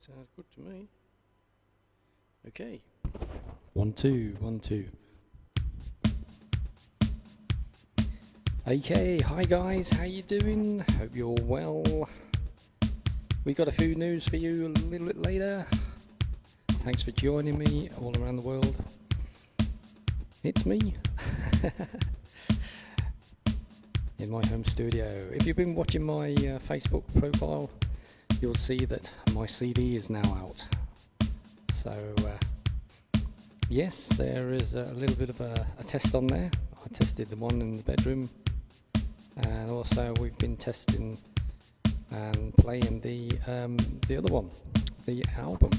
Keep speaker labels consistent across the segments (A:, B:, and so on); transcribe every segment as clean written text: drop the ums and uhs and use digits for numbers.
A: Sounds good to me. Okay. 1 2 1 2. Okay, hi guys, how you doing? Hope you're well. We got a few news for you a little bit later. Thanks for joining me all around the world. It's me in my home studio. If you've been watching my Facebook profile, you'll see that my CD is now out. So yes, there is a little bit of a test on there. I tested the one in the bedroom, and also we've been testing and playing the other one, the album.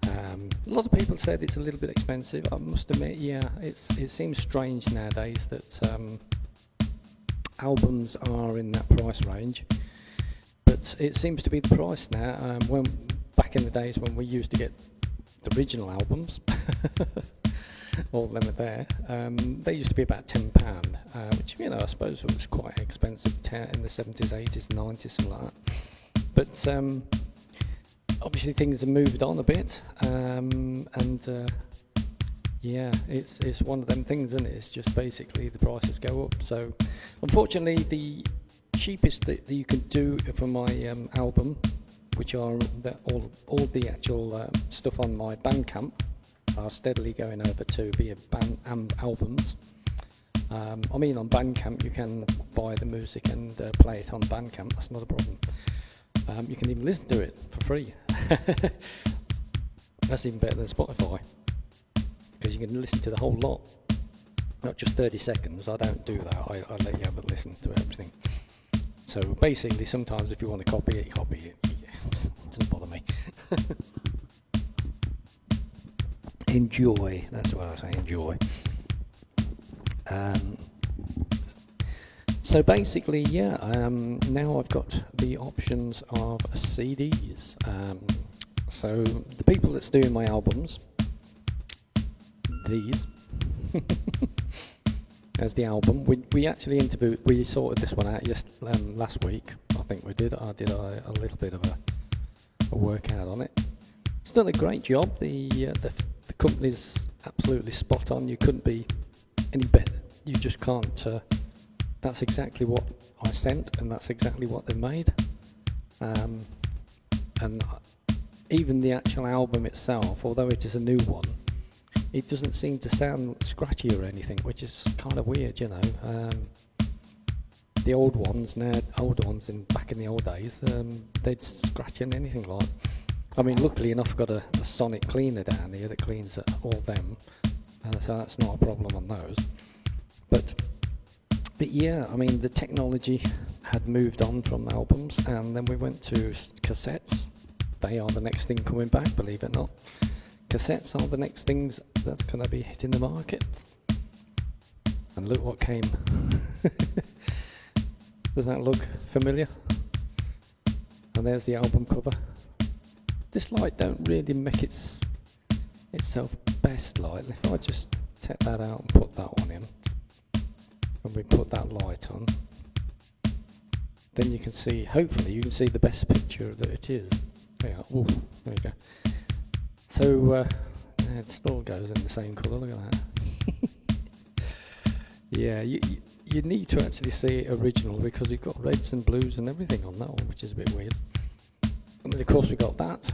A: A lot of people said it's a little bit expensive. I must admit, yeah, it seems strange nowadays that albums are in that price range, but it seems to be the price now. When back in the days when we used to get the original albums, all of them are there, they used to be about £10, which, you know, I suppose was quite expensive in the 70s, 80s, 90s, something like that. But obviously things have moved on a bit, and yeah, it's one of them things, isn't it? It's just basically the prices go up. So unfortunately, the cheapest that you can do for my album, which are all the actual stuff on my BANDCAMP, are steadily going over to be albums. I mean, on BANDCAMP you can buy the music and play it on BANDCAMP. That's not a problem. You can even listen to it for free. That's even better than Spotify, because you can listen to the whole lot, not just 30 seconds. I don't do that. I let you have a listen to everything. So basically, sometimes if you want to copy it, copy it. It doesn't bother me. Enjoy. That's what I say. Enjoy. So basically, yeah, now I've got the options of CDs. So the people that's doing my albums, these, as the album, we actually interviewed, we sorted this one out last week. I think we did. I did a little bit of a workout on it. It's done a great job. The company's absolutely spot on. You couldn't be any better. You just can't. That's exactly what I sent, and that's exactly what they made. And even the actual album itself, although it is a new one, it doesn't seem to sound scratchy or anything, which is kind of weird, you know. The older ones back in the old days, they'd scratch in anything like. I mean, luckily enough, I've got a sonic cleaner down here that cleans all them, so that's not a problem on those. But yeah, I mean, the technology had moved on from albums, and then we went to cassettes. They are the next thing coming back, believe it or not. Cassettes are the next things that's going to be hitting the market. And look what came. Does that look familiar? And there's the album cover. This light don't really make itself best light. If I just take that out and put that one in, and we put that light on, then you can see, hopefully you can see the best picture that it is. There you go. So it still goes in the same colour, look at that. Yeah, you need to actually see it original, because you've got reds and blues and everything on that one, which is a bit weird. And then of course we got that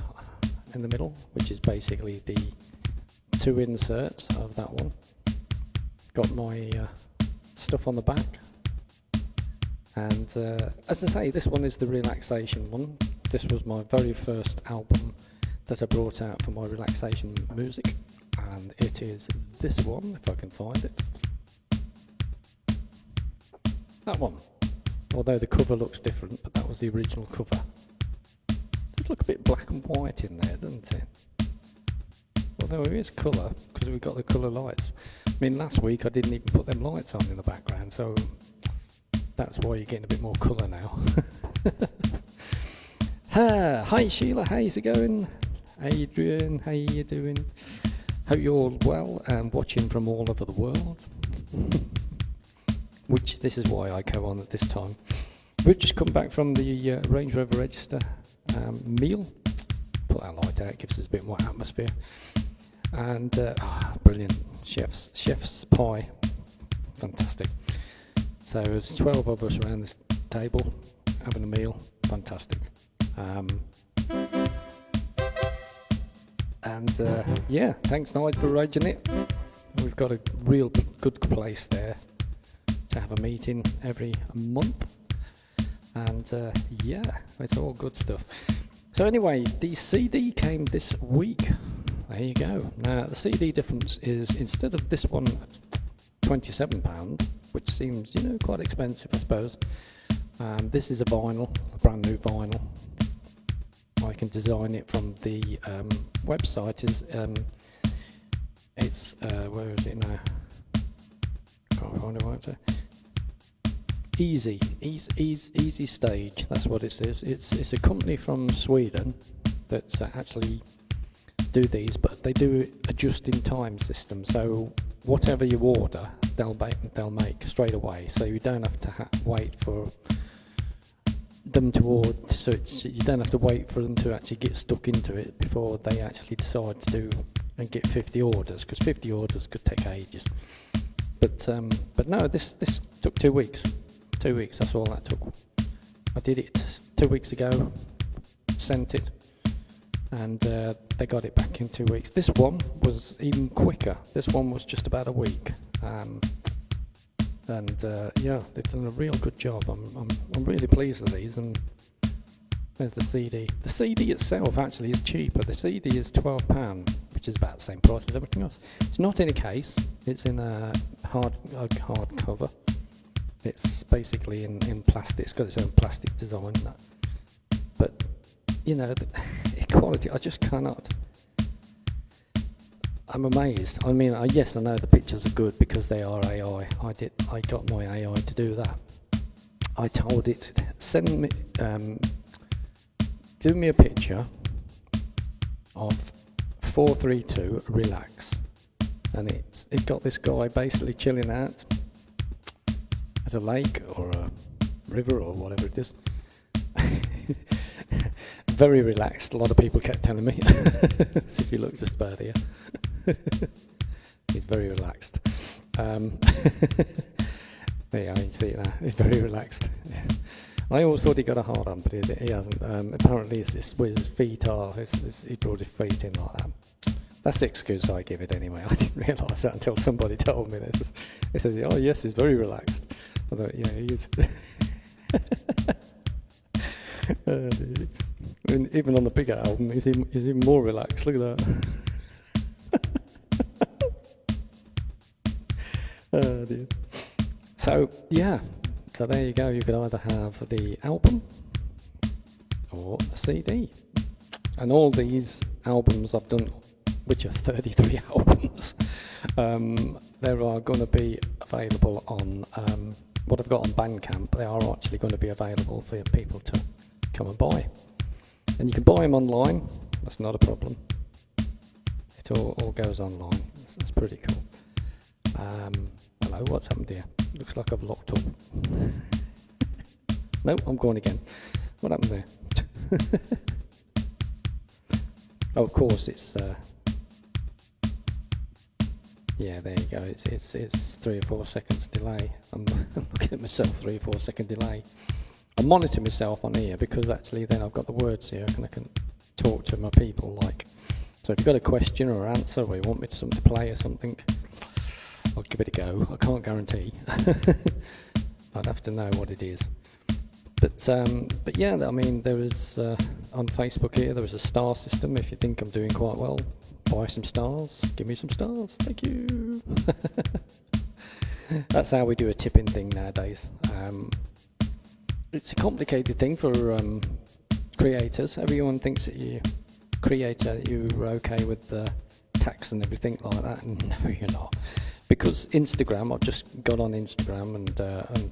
A: in the middle, which is basically the two inserts of that one. Got my stuff on the back, and as I say, this one is the relaxation one. This was my very first album that I brought out for my relaxation music, and it is this one, if I can find it. That one, although the cover looks different, but that was the original cover. It does look a bit black and white in there, doesn't it? Although it is colour, because we've got the colour lights. I mean, last week I didn't even put them lights on in the background, so that's why you're getting a bit more colour now. Hi Sheila, how's it going? Adrian, how you doing? Hope you're all well and watching from all over the world. Which this is why I go on at this time. We've just come back from the Range Rover Register meal. Put that light out, it gives us a bit more atmosphere. And brilliant, chef's pie, fantastic. So there's 12 of us around this table having a meal, fantastic. Yeah, thanks Nigel for arranging it. We've got a real good place there to have a meeting every month, and yeah, it's all good stuff. So anyway, the CD came this week. There you go. Now the CD difference is, instead of this one at £27, which seems, you know, quite expensive, I suppose, this is a vinyl, a brand new vinyl. I can design it from the website. It's where is it now? Can't find it right there. Easy Stage. That's what it says. It's a company from Sweden that actually do these, but they do a just-in-time system. So whatever you order, they'll make straight away. So you don't have to wait for them to order. So you don't have to wait for them to actually get stuck into it before they actually decide to do and get 50 orders, because 50 orders could take ages. But no, this took 2 weeks. 2 weeks, that's all that took. I did it 2 weeks ago, sent it, and they got it back in 2 weeks. This one was even quicker. This one was just about a week. Yeah, they've done a real good job. I'm really pleased with these. And there's the CD. The CD itself actually is cheaper. The CD is £12, which is about the same price as everything else. It's not in a case. It's in a hard cover. It's basically in plastic. It's got its own plastic design. But you know, the quality, I just cannot. I'm amazed. I mean, yes, I know the pictures are good because they are AI. I got my AI to do that. I told it, send me, do me a picture of 432 relax, and it got this guy basically chilling out at a lake or a river or whatever it is. Very relaxed. A lot of people kept telling me. See if you look just bad here. He's very relaxed. There you go, you see it now. He's very relaxed. I always thought he got a hard on, but he hasn't. Apparently it's where his feet are. He brought his feet in like that. That's the excuse I give it anyway. I didn't realise that until somebody told me this. He says, oh yes, he's very relaxed. I thought, yeah, he is. Even on the bigger album, he's even more relaxed. Look at that. Oh dear. So yeah, so there you go. You could either have the album or a CD. And all these albums I've done, which are 33 albums, they are going to be available on what I've got on BANDCAMP. They are actually going to be available for people to come and buy. And you can buy them online. That's not a problem. It all goes online. That's pretty cool. Hello, what's happened here? Looks like I've locked up. Nope, I'm going again. What happened there? Oh, of course, it's yeah, there you go. It's 3 or 4 seconds delay. I'm looking at myself, 3 or 4 second delay. I monitor myself on here because actually then I've got the words here and I can talk to my people. Like, so if you've got a question or answer, or you want me to play or something, I'll give it a go. I can't guarantee. I'd have to know what it is. But yeah, I mean, there is on Facebook here, there is a star system. If you think I'm doing quite well, buy some stars. Give me some stars. Thank you. That's how we do a tipping thing nowadays. It's a complicated thing for creators. Everyone thinks that you're creator, you're okay with the tax and everything like that. No, you're not. Because Instagram, I've just got on Instagram and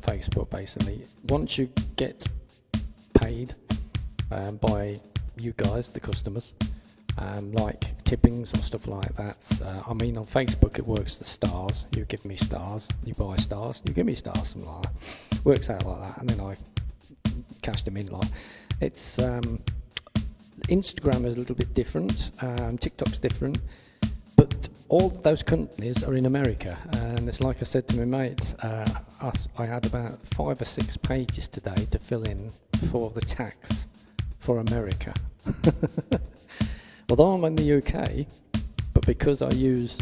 A: Facebook basically. Once you get paid by you guys, the customers, like tippings or stuff like that. I mean, on Facebook it works the stars. You give me stars, you buy stars, you give me stars, something like that. Works out like that, and then I cash them in. Like it's Instagram is a little bit different, TikTok's different, but all those companies are in America, and it's like I said to my mate, I had about 5 or 6 pages today to fill in for the tax for America. Although I'm in the UK, but because I use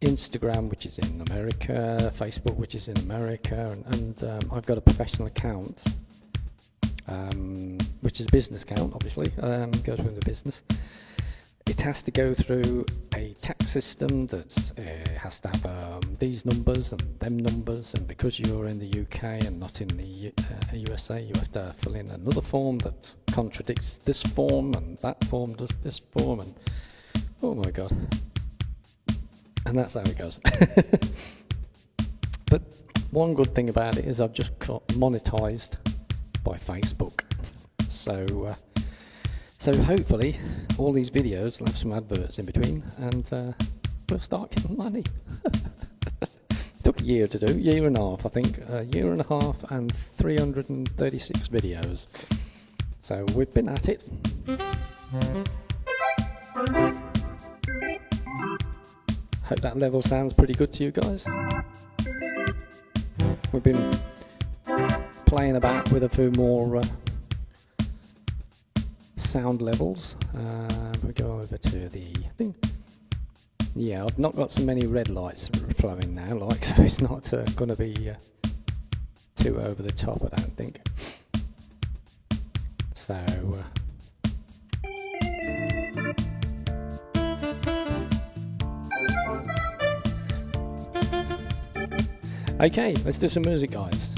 A: Instagram, which is in America, Facebook, which is in America, and I've got a professional account, which is a business account, obviously, goes with the business. It has to go through a tax system that has to have these numbers and them numbers, and because you're in the UK and not in the USA, you have to fill in another form that contradicts this form, and that form does this form, and oh my god. And that's how it goes. But one good thing about it is I've just got monetized by Facebook. So hopefully all these videos will have some adverts in between, and we'll start getting money. Took a year to do, year and a half I think, a year and a half and 336 videos. So we've been at it. Hope that level sounds pretty good to you guys. We've been playing about with a few more sound levels. We go over to the thing. Yeah, I've not got so many red lights flowing now, like, so it's not going to be too over the top, I don't think. So. Okay, let's do some music, guys.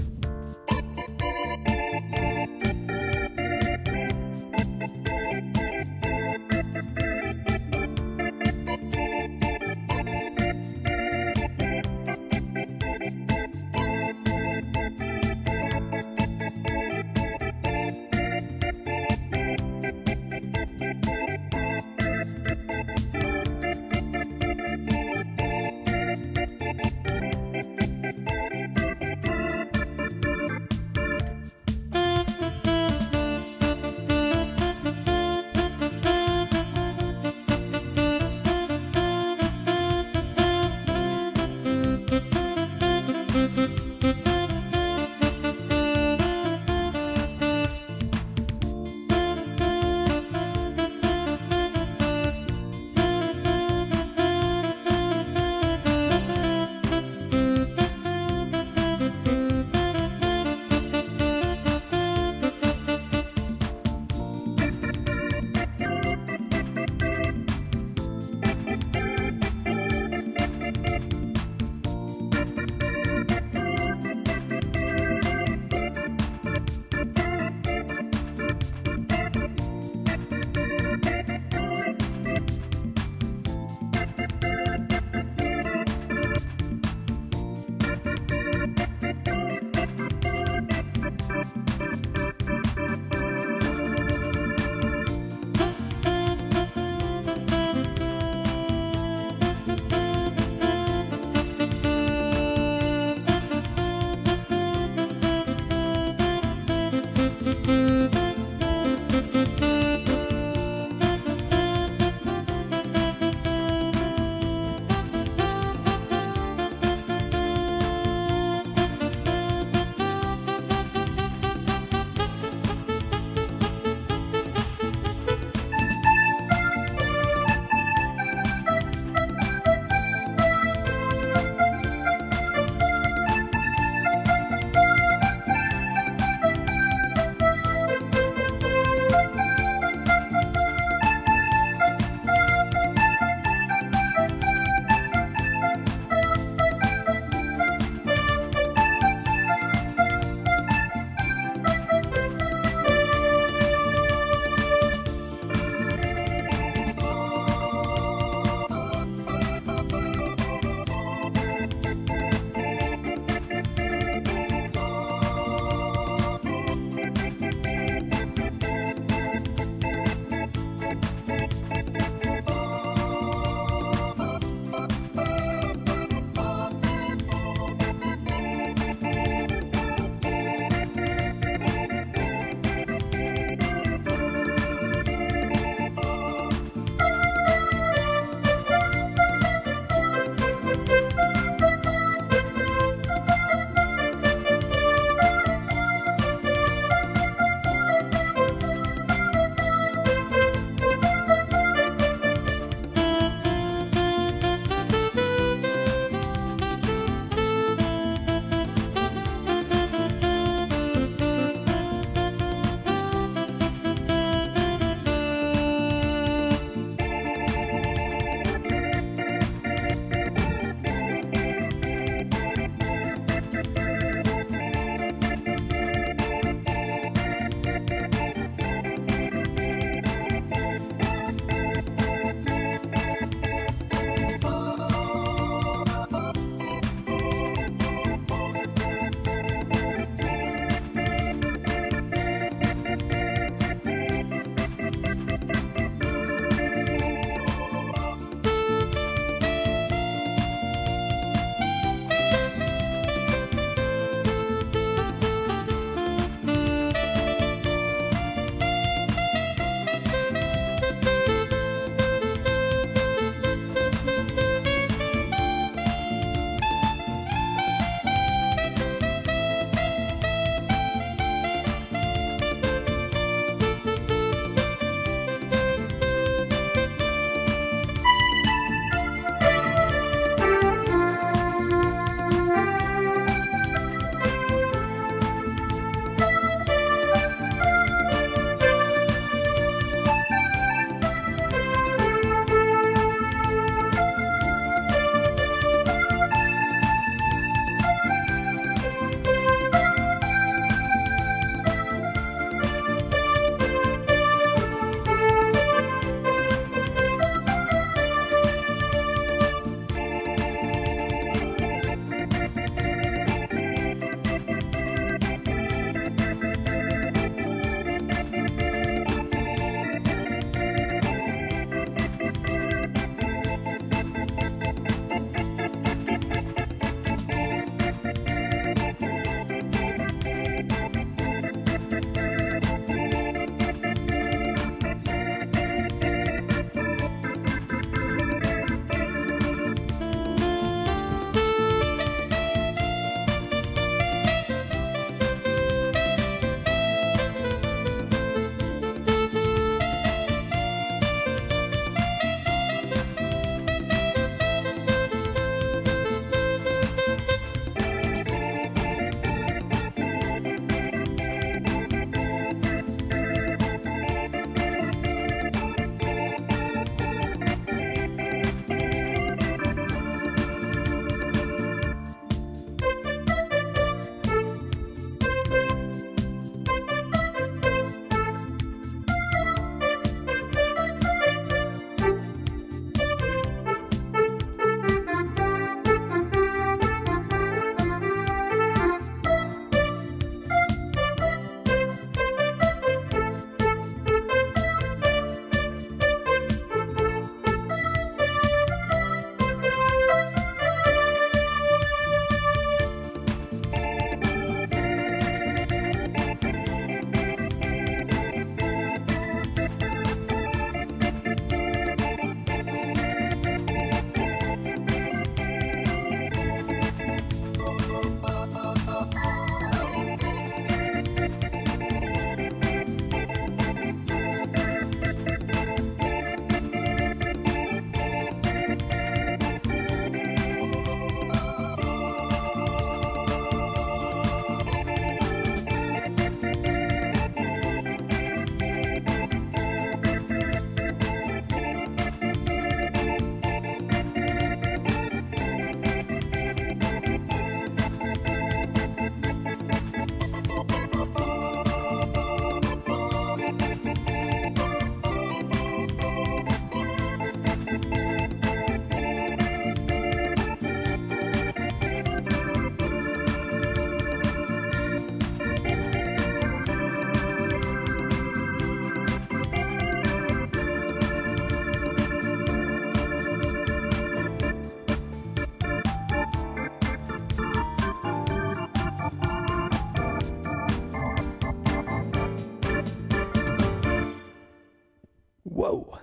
A: Whoa.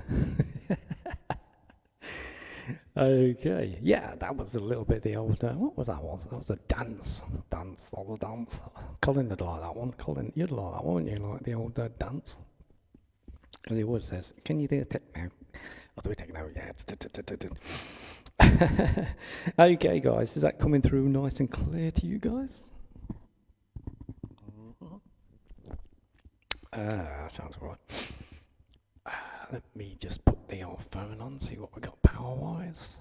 A: Okay, yeah, that was a little bit the old, what was that one? That was a dance, all the dance. Colin would like that one. Colin, you'd like that one, wouldn't you? Like the old dance. Because he always says, can you do a techno? I'll do a techno, yeah. Okay, guys, is that coming through nice and clear to you guys? Sounds all right. Let me just put the old phone on, see what we got power-wise.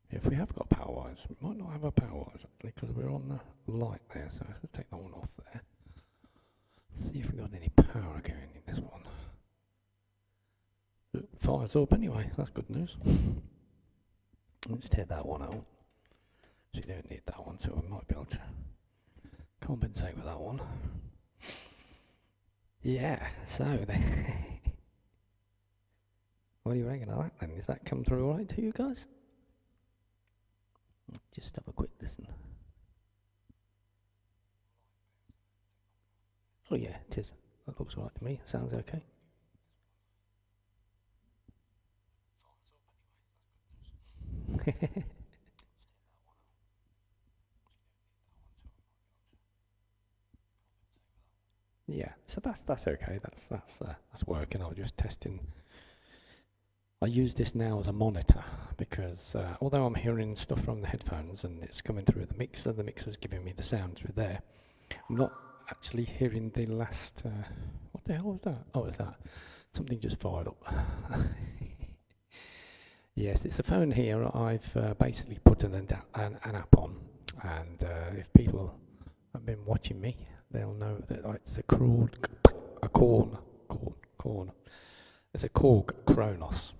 A: If we have got power-wise, we might not have a power-wise actually, because we're on the light there, so let's take that one off there. See if we got any power going in this one. It fires up anyway, that's good news. Let's take that one out. So we don't need that one, so we might be able to compensate with that one. Yeah, so what do you reckon of that then? Does that come through alright to you guys? Just have a quick listen. Oh yeah, it is. That looks right to me. Sounds okay. Yeah, so that's okay. That's working. I was just testing. I use this now as a monitor because although I'm hearing stuff from the headphones and it's coming through the mixer's giving me the sound through there. I'm not actually hearing the last. What the hell was that? Oh, was that something just fired up? Yes, it's a phone here. I've basically put an app on, and if people have been watching me, they'll know that it's a Korg. It's a Korg Kronos.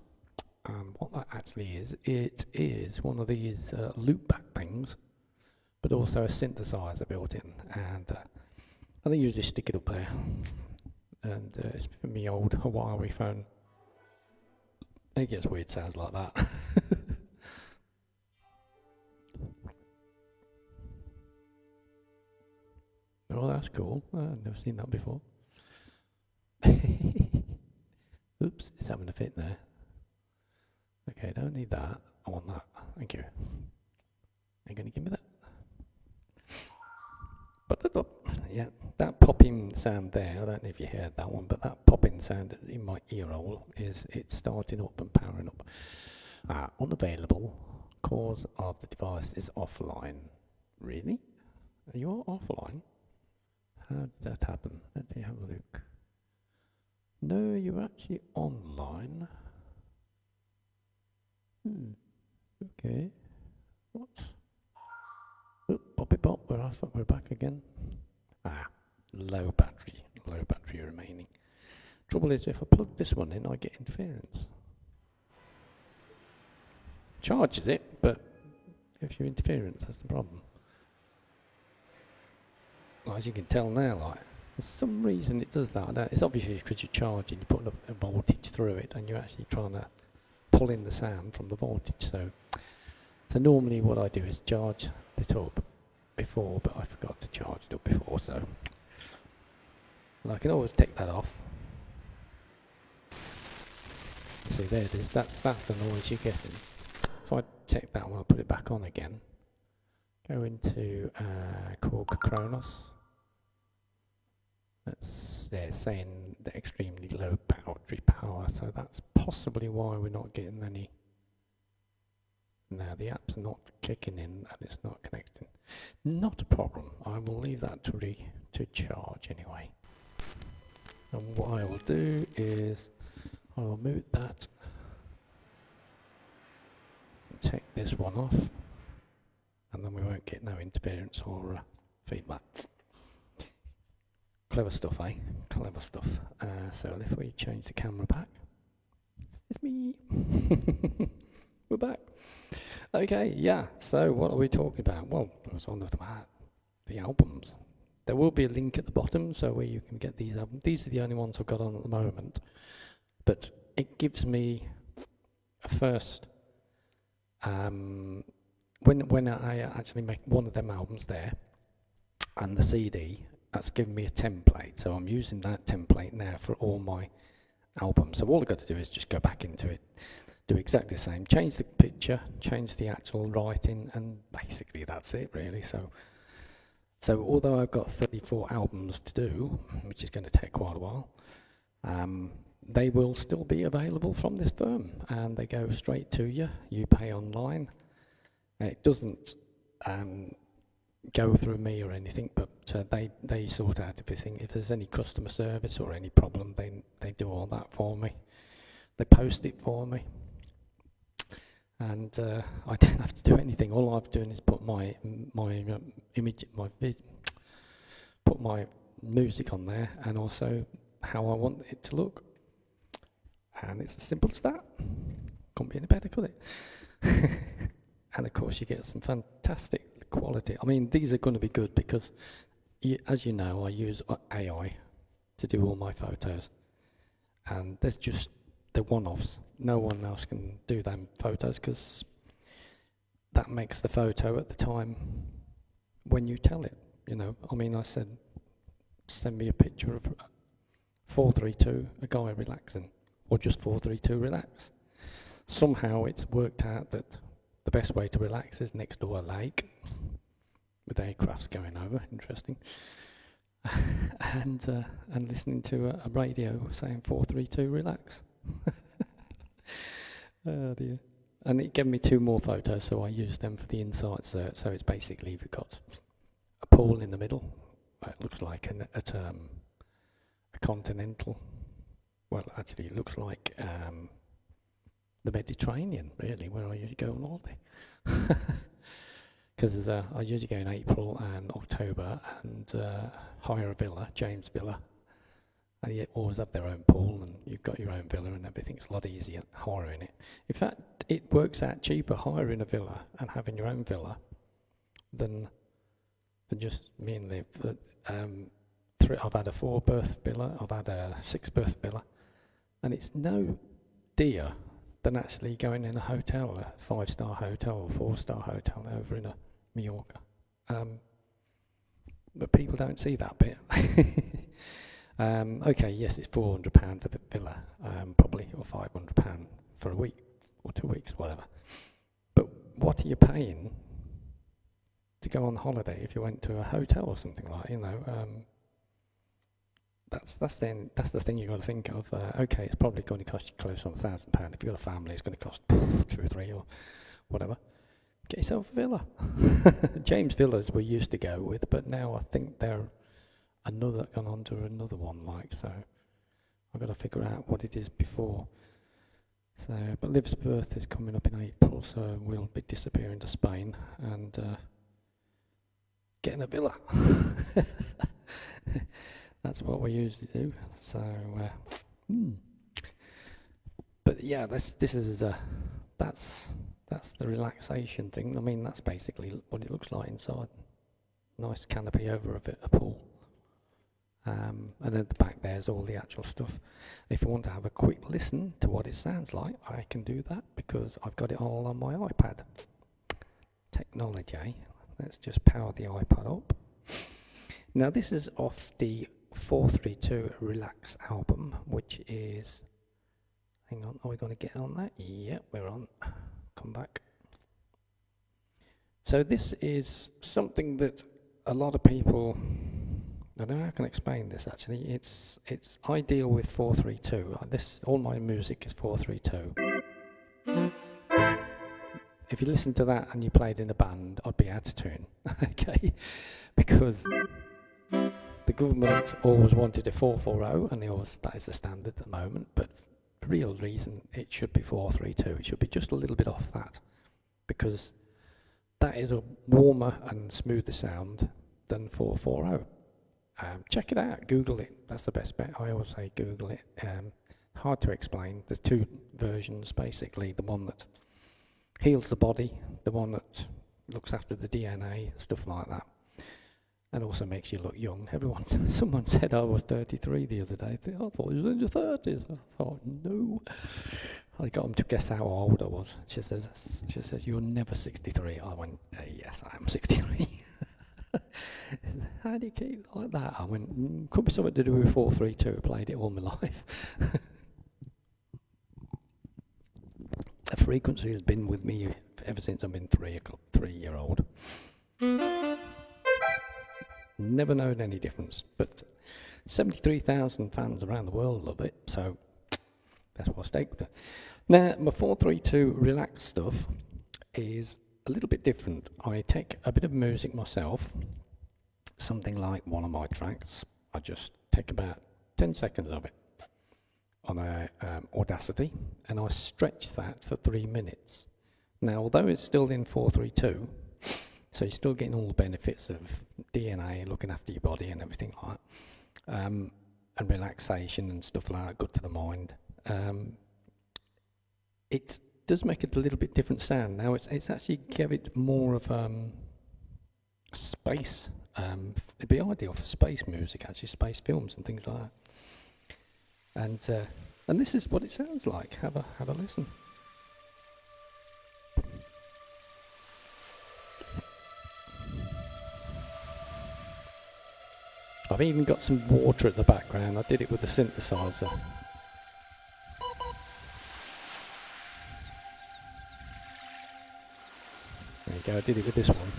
A: What that actually is, it is one of these loopback things, but also a synthesizer built in. And I usually stick it up there. And it's from my old Huawei phone. It gets weird sounds like that. Oh, that's cool. I've never seen that before. Oops, it's having a fit there. Okay, don't need that. I want that. Thank you. Are you going to give me that? But yeah, that popping sound there, I don't know if you heard that one, but that popping sound in my ear hole is it's starting up and powering up. Unavailable. Cause of the device is offline. Really? You're offline? How did that happen? Let me have a look. No, you're actually online. Okay. What? Oh, poppy pop, we're back again. Low battery remaining. Trouble is, if I plug this one in, I get interference. Charges it, but gives you interference, that's the problem. Well, as you can tell now, like, for some reason it does that. It's obviously because you're charging, you're putting a voltage through it, and you're actually trying to pull in the sound from the voltage. So normally what I do is charge it up before, but I forgot to charge it up before, so I can always take that off. See, there it is. That's the noise you're getting. If I take that one, I'll put it back on again. Go into Korg Kronos. They're saying the extremely low battery power, so that's possibly why we're not getting any. Now the app's not kicking in and it's not connecting. Not a problem. I will leave that to charge anyway. And what I will do is I will mute that and take this one off, and then we won't get no interference or feedback. Clever stuff, eh? Clever stuff. So if we change the camera back, it's me. We're back. Okay, yeah. So what are we talking about? Well, I was on about the albums. There will be a link at the bottom, so where you can get these albums. These are the only ones I've got on at the moment. But it gives me a first. When I actually make one of them albums there, and the CD, that's given me a template. So I'm using that template now for all my album. So all I've got to do is just go back into it, do exactly the same, change the picture, change the actual writing, and basically that's it really. So although I've got 34 albums to do, which is going to take quite a while, they will still be available from this firm, and they go straight to you. You pay online. It doesn't go through me or anything, but they sort out everything. If there's any customer service or any problem, they do all that for me. They post it for me, and I don't have to do anything. All I've done is put my image, put my music on there, and also how I want it to look. And it's as simple as that. Couldn't be any better, could it? And of course you get some fantastic quality. I mean, these are going to be good because, as you know, I use AI to do all my photos. And there's just the one-offs. No one else can do them photos because that makes the photo at the time when you tell it, you know. I mean, I said, send me a picture of 432, a guy relaxing, or just 432 relax. Somehow it's worked out that the best way to relax is next to a lake with aircrafts going over, interesting, and listening to a radio saying 432 relax. Oh dear. And it gave me 2 more photos, so I used them for the inside cert. So it's basically, we've got a pool in the middle. It looks like a continental. Well, actually, it looks like the Mediterranean, really, where I usually go on holiday. Because I usually go in April and October and hire a villa, James Villa. And you always have their own pool, and you've got your own villa, and everything's a lot easier hiring it. In fact, it works out cheaper hiring a villa and having your own villa than just me and Liv. I've had a 4-berth villa, I've had a 6-berth villa, and it's no dear than actually going in a hotel, a 5-star hotel or 4-star hotel over in Mallorca. But people don't see that bit. Okay, yes, it's £400 for the villa, probably, or £500 for a week, or 2 weeks, whatever. But what are you paying to go on holiday if you went to a hotel or something like, you know? That's the thing you've got to think of. Okay, it's probably going to cost you close on £1,000. If you've got a family, it's going to cost 2 or 3 or whatever. Get yourself a villa. James Villas we used to go with, but now I think they're gone on to another one, like, so I've got to figure out what it is before. So, but Liv's birth is coming up in April, so we'll be disappearing to Spain and getting a villa. That's what we usually do. So, but yeah, that's the relaxation thing. I mean, that's basically what it looks like inside. Nice canopy over a pool. And then at the back there's all the actual stuff. If you want to have a quick listen to what it sounds like, I can do that because I've got it all on my iPad. Technology. Let's just power the iPad up. Now this is off the 432 Relax album, which is, hang on, are we going to get on that? Yeah, we're on. Come back. So this is something that a lot of people, I don't know how I can explain this actually. It's ideal with 432. All my music is 432. If you listen to that and you played in a band, I'd be out of tune. Okay, because the government always wanted a 440, and that is the standard at the moment. But the real reason it should be 432. It should be just a little bit off that, because that is a warmer and smoother sound than 440. Check it out, Google it, that's the best bet. I always say Google it. Hard to explain. There's 2 versions basically, the one that heals the body, the one that looks after the DNA, stuff like that, and also makes you look young. Someone said I was 33 the other day. I thought you was in your 30s. I thought, no. I got them to guess how old I was. She says, you're never 63. I went, yes, I am 63. How do you keep like that? I went, could be something to do with 432. Played it all my life. frequency has been with me ever since I've been 3-year-old. Never known any difference, but 73,000 fans around the world love it, so that's what I stake with it. Now, my 432 relax stuff is a little bit different. I take a bit of music myself, something like one of my tracks. I just take about 10 seconds of it on a Audacity, and I stretch that for 3 minutes. Now, although it's still in 432, so you're still getting all the benefits of DNA, looking after your body and everything like that, and relaxation and stuff like that, good for the mind. It does make it a little bit different sound. Now, it's actually give it more of space. It'd be ideal for space music, actually, space films and things like that. And this is what it sounds like. Have a listen. I've even got some water at the background. I did it with the synthesizer. There you go, I did it with this one.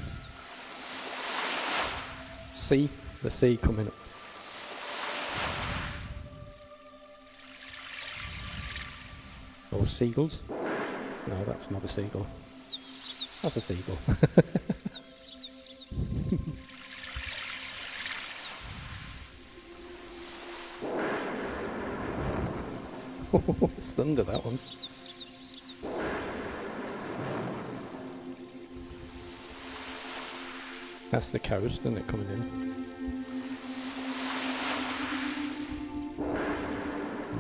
A: See? The sea coming up. Or seagulls? No, that's not a seagull. That's a seagull. It's thunder, that one. That's the coast, isn't it, coming in?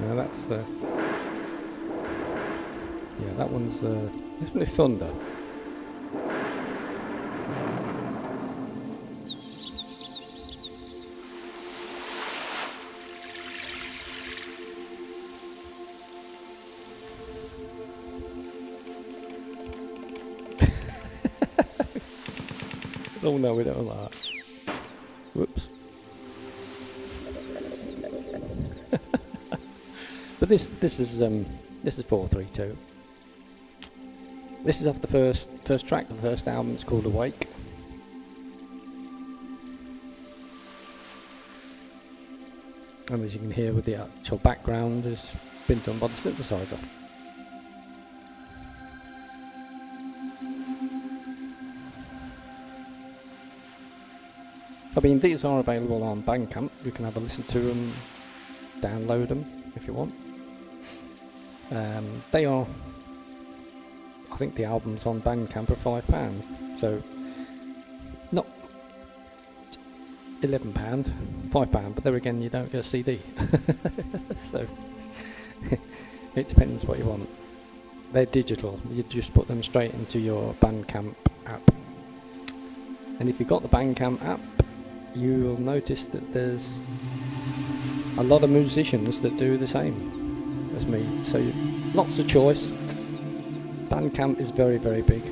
A: No, that's yeah, that one's definitely thunder. Oh no, we don't like that. Whoops. But this is 432. This is off the first track of the first album. It's called Awake. And as you can hear with the actual background, has been done by the synthesizer. I mean, these are available on BANDCAMP. You can have a listen to them, download them if you want. They are, I think the albums on BANDCAMP are £5, so not £11, £5, but there again you don't get a CD. So it depends what you want. They're digital, you just put them straight into your BANDCAMP app. And if you've got the BANDCAMP app, you'll notice that there's a lot of musicians that do the same as me, so lots of choice. BANDCAMP is very, very big.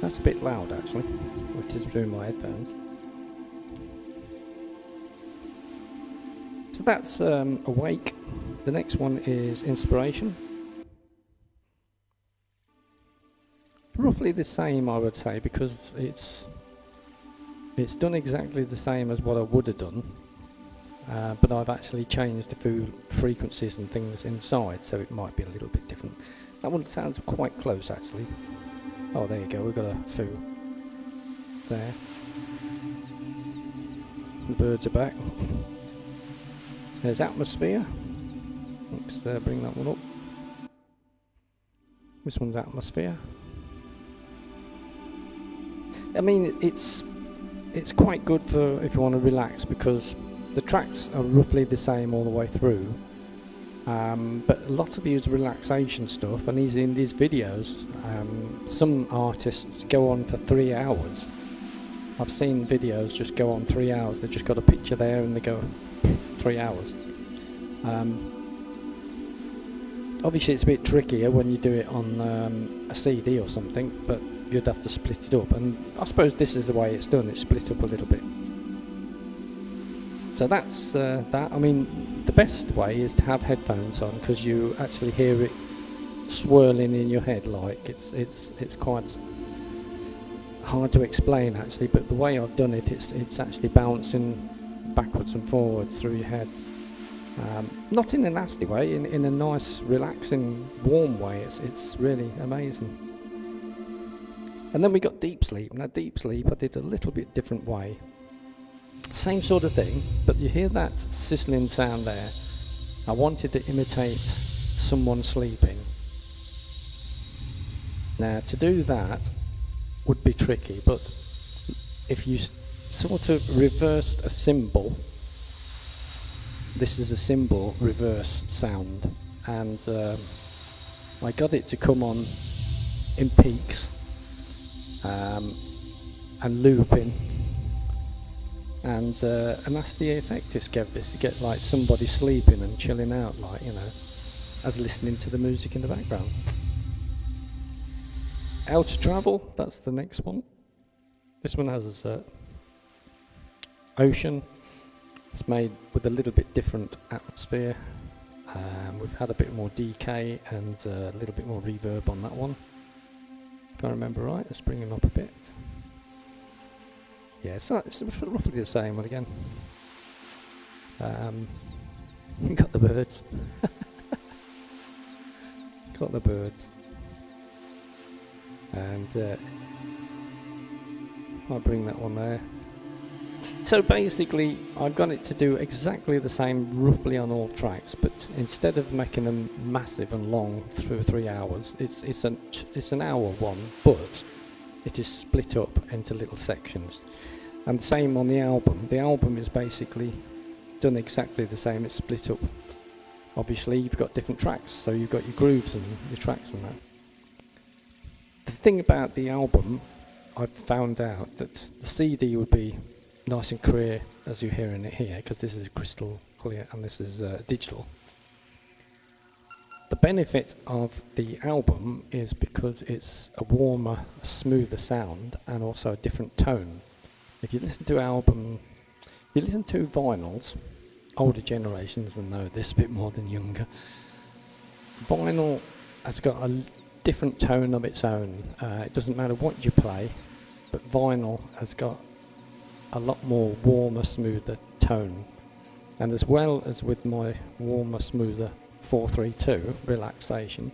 A: That's a bit loud actually, which is through my headphones. So that's Awake. The next one is Inspiration. Roughly the same, I would say, because it's done exactly the same as what I would have done, but I've actually changed a few frequencies and things inside, so it might be a little bit different. That one sounds quite close actually. Oh, there you go, we've got a foo there. The birds are back. There's Atmosphere. Let's bring that one up. This one's Atmosphere. I mean, it's quite good for if you want to relax, because the tracks are roughly the same all the way through, but lots of these relaxation stuff, and in these videos, some artists go on for 3 hours. I've seen videos just go on 3 hours. They've just got a picture there and they go 3 hours. Obviously it's a bit trickier when you do it on a CD or something, but you'd have to split it up, and I suppose this is the way it's done. It's split up a little bit. So that's that. I mean, the best way is to have headphones on, because you actually hear it swirling in your head. Like it's quite hard to explain actually, but the way I've done it, it's actually bouncing backwards and forwards through your head. Not in a nasty way, in a nice, relaxing, warm way. It's really amazing. And then we got deep sleep. Now deep sleep I did a little bit different way. Same sort of thing, but you hear that sizzling sound there. I wanted to imitate someone sleeping. Now to do that would be tricky, but if you sort of reversed a cymbal, this is a cymbal reverse sound, and I got it to come on in peaks and looping, and that's the effect this gave this. You get like somebody sleeping and chilling out, like, you know, as listening to the music in the background. Outer Travel, that's the next one. This one has ocean. It's made with a little bit different atmosphere. We've had a bit more decay and a little bit more reverb on that one. If I remember right, let's bring him up a bit. Yeah, it's roughly the same one again. Got the birds. Got the birds. And I'll bring that one there. So basically I've got it to do exactly the same roughly on all tracks, but instead of making them massive and long through 3 hours, it's an hour one, but it is split up into little sections. And the same on the album. The album is basically done exactly the same. It's split up. Obviously you've got different tracks, so you've got your grooves and your tracks and that. The thing about the album, I've found out that the CD would be nice and clear as you're hearing it here, because this is crystal clear and this is digital. The benefit of the album is because it's a warmer, smoother sound and also a different tone. If you listen to you listen to vinyls, older generations will know this a bit more than younger. Vinyl has got a different tone of its own. It doesn't matter what you play, but vinyl has got a lot more warmer, smoother tone. And as well as with my warmer, smoother 432 relaxation,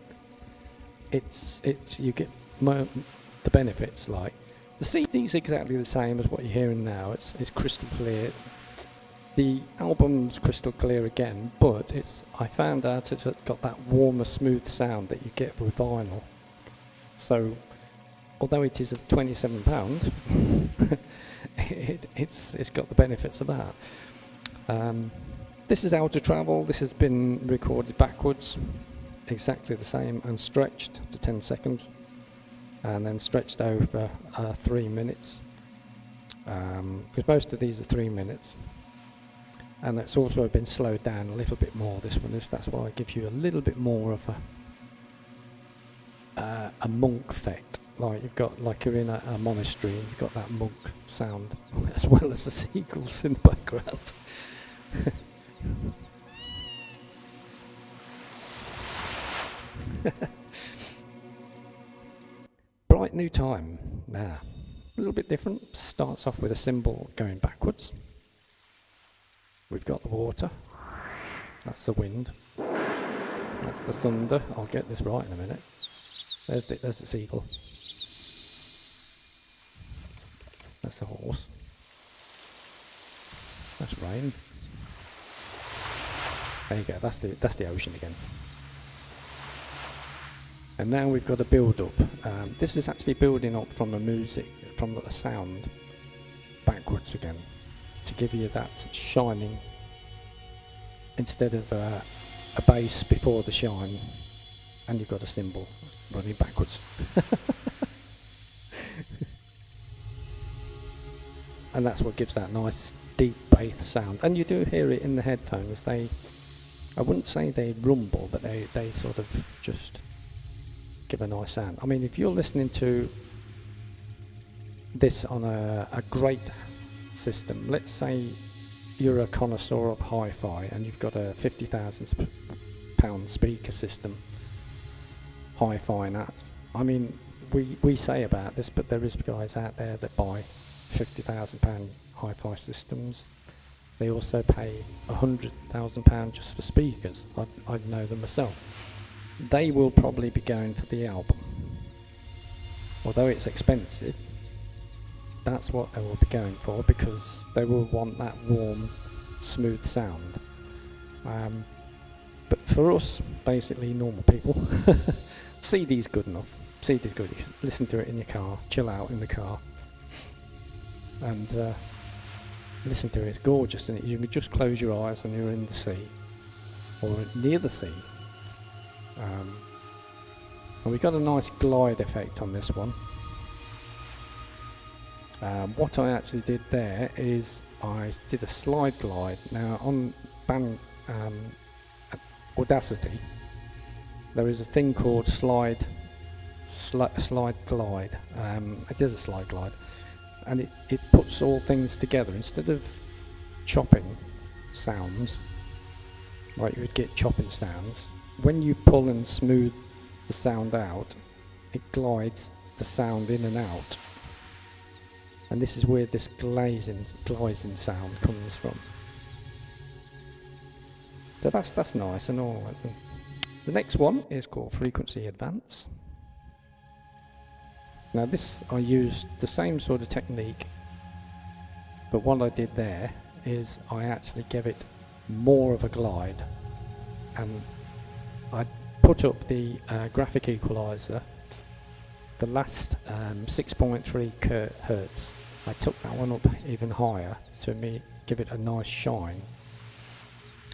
A: you get the benefits. Like the CD is exactly the same as what you're hearing now. It's crystal clear. The album's crystal clear again, but I found out it's got that warmer, smooth sound that you get with vinyl. So although it is at £27, it's got the benefits of that. This is Outer Travel. This has been recorded backwards, exactly the same, and stretched to 10 seconds, and then stretched over 3 minutes, because most of these are 3 minutes. And it's also been slowed down a little bit more, this one is. That's why it gives you a little bit more of a monk effect. Like you've got, like you're in a monastery and you've got that monk sound, as well as the seagulls in the background. Bright New Time. Now, a little bit different. Starts off with a cymbal going backwards. We've got the water. That's the wind. That's the thunder. I'll get this right in a minute. There's the seagull. That's the horse. That's rain. There you go. That's the ocean again. And now we've got a build up. This is actually building up from the sound backwards again, to give you that shining instead of a bass before the shine, and you've got a cymbal running backwards. And that's what gives that nice deep bass sound. And you do hear it in the headphones. I wouldn't say they rumble, but they sort of just give a nice sound. I mean, if you're listening to this on a great system, let's say you're a connoisseur of hi-fi and you've got a £50,000 speaker system, hi-fi and that. I mean, we say about this, but there is guys out there that buy £50,000 hi-fi systems. They also pay £100,000 just for speakers. I know them myself. They will probably be going for the album. Although it's expensive, that's what they will be going for, because they will want that warm, smooth sound. But for us, basically normal people, CD's good enough. CD's good. You can listen to it in your car, chill out in the car, and listen to it. It's gorgeous, and you can just close your eyes and you're in the sea, or near the sea. And we got a nice glide effect on this one. What I actually did there is I did a slide glide. Now on Audacity, there is a thing called slide glide. It is a slide glide, and it puts all things together. Instead of chopping sounds, like you would get chopping sounds, when you pull and smooth the sound out, it glides the sound in and out. And this is where this glazing sound comes from. So that's nice and all. The next one is called Frequency Advance. Now this, I used the same sort of technique, but what I did there is I actually gave it more of a glide, and I put up the graphic equalizer, the last 6.3 hertz. I took that one up even higher to give it a nice shine,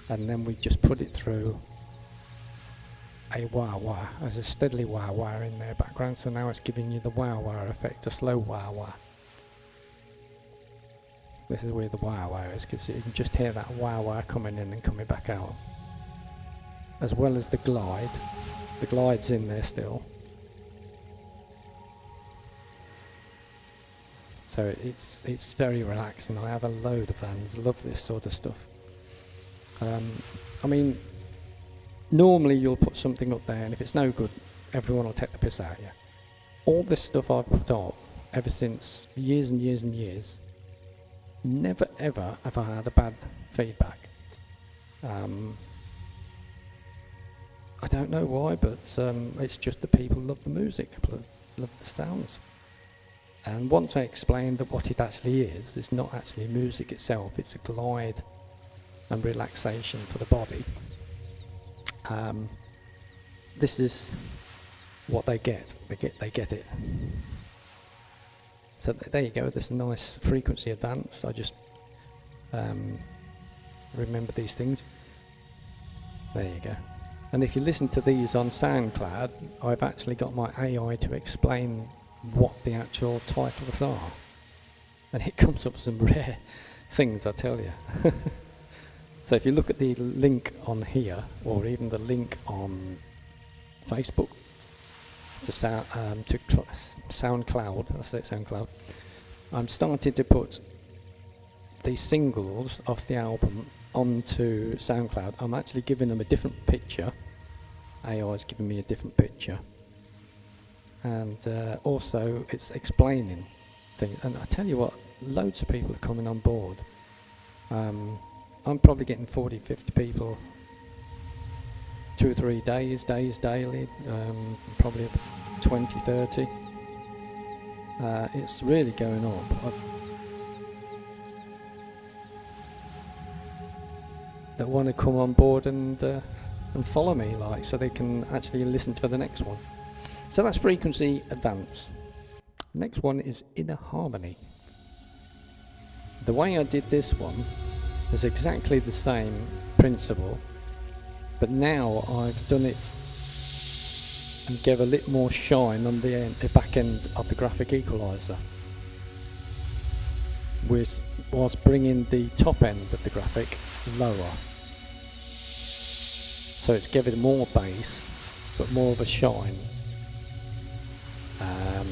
A: and then we just put it through a wah-wah, as a steadily wah-wah in their background, so now it's giving you the wah-wah effect, a slow wah-wah. This is where the wah-wah is, because you can just hear that wah-wah coming in and coming back out. As well as the glide. The glide's in there still. So it's very relaxing. I have a load of fans, love this sort of stuff. I mean, normally you'll put something up there, and if it's no good, everyone will take the piss out of you. All this stuff I've put up ever since years and years and years, never ever have I had a bad feedback. I don't know why, but it's just that people love the music, love the sounds. And once I explained that what it actually is, it's not actually music itself, it's a glide and relaxation for the body. This is what they get. They get it. So there you go. There's a nice frequency advance. I just remember these things. There you go. And if you listen to these on SoundCloud, I've actually got my AI to explain what the actual titles are, and it comes up with some rare things, I tell you. So if you look at the link on here, or even the link on Facebook to SoundCloud, I say SoundCloud, I'm starting to put the singles off the album onto SoundCloud. I'm actually giving them a different picture. AI is giving me a different picture, and also it's explaining things. And I tell you what, loads of people are coming on board. I'm probably getting 40, 50 people 2 or 3 days daily, probably 20, 30. It's really going up. That want to come on board and follow me, like, so they can actually listen to the next one. So that's Frequency Advance. Next one is Inner Harmony. The way I did this one is exactly the same principle, but now I've done it and gave a little more shine on the back end of the graphic equalizer, whilst bringing the top end of the graphic lower. So it's giving more bass, but more of a shine. A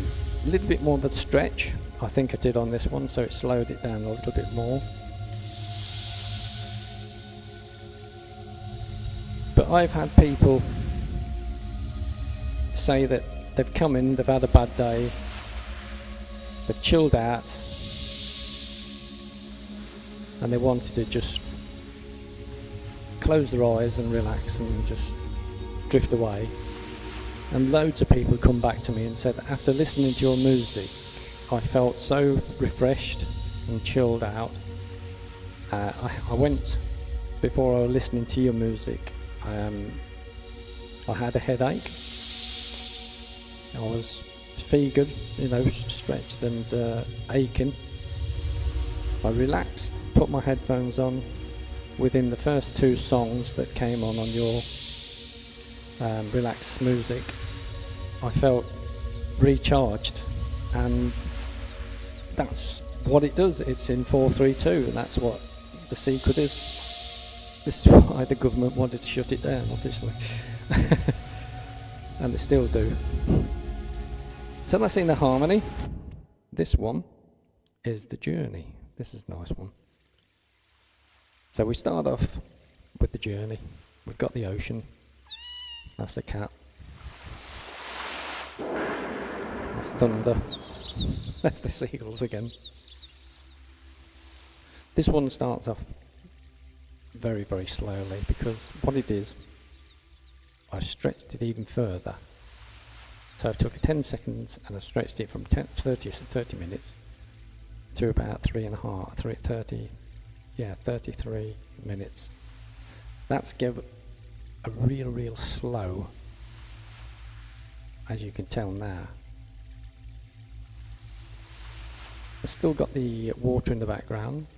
A: little bit more of a stretch, I think I did on this one, so it slowed it down a little bit more. But I've had people say that they've come in, they've had a bad day, they've chilled out, and they wanted to just close their eyes and relax and just drift away. And loads of people come back to me and said, after listening to your music, I felt so refreshed and chilled out. I went, before I was listening to your music, I had a headache. I was fevered, you know, stretched and aching. I relaxed, put my headphones on. Within the first 2 songs that came on your relaxed music, I felt recharged, and that's what it does. It's in 4/3/2, and that's what the secret is. This is why the government wanted to shut it down, obviously. And they still do. So that's in the harmony. This one is the journey. This is a nice one. So we start off with the journey. We've got the ocean. That's the cat. That's thunder. That's the seagulls again. This one starts off very, very slowly, because what it is, I stretched it even further. So I took 10 seconds and I stretched it from 30 minutes to about 33 minutes. That's give a real slow, as you can tell now. I've still got the water in the background,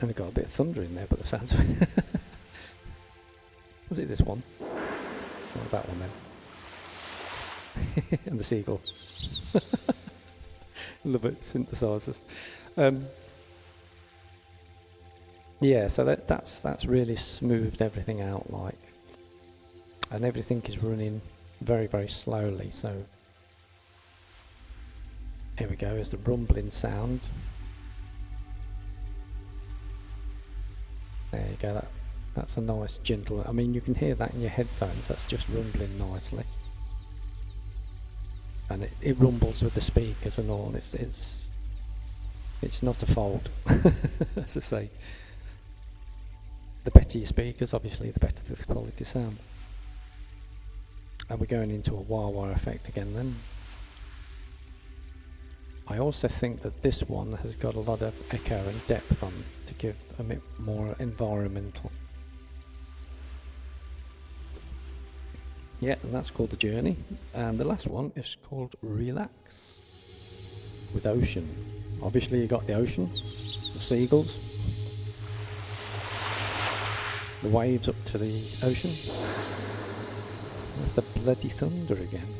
A: and I've got a bit of thunder in there, but the sounds of it. Was it this one? Or that one then? And the seagull. Love it, synthesizers. Yeah, so that's really smoothed everything out, like, and everything is running very, very slowly. So here we go. Is the rumbling sound. There you go. That's a nice gentle. I mean, you can hear that in your headphones. That's just rumbling nicely. And it rumbles with the speakers and all. It's not a fault, as I say. The better your speakers, obviously, the better the quality sound. And we're going into a wah-wah effect again then. I also think that this one has got a lot of echo and depth on to give a bit more environmental. Yeah, and that's called the journey. And the last one is called relax, with ocean. Obviously you got the ocean, the seagulls, the waves up to the ocean. That's the bloody thunder again.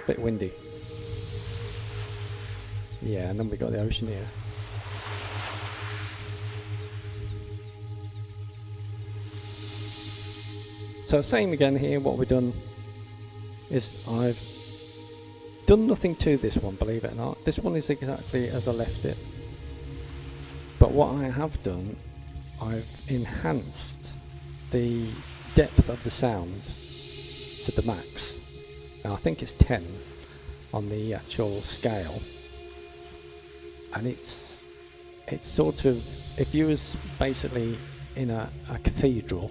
A: Bit windy. Yeah, and then we got the ocean here. So same again here, what we've done is I've done nothing to this one, believe it or not. This one is exactly as I left it. But what I have done, I've enhanced the depth of the sound to the max. Now I think it's 10 on the actual scale. And it's sort of, if you was basically in a cathedral,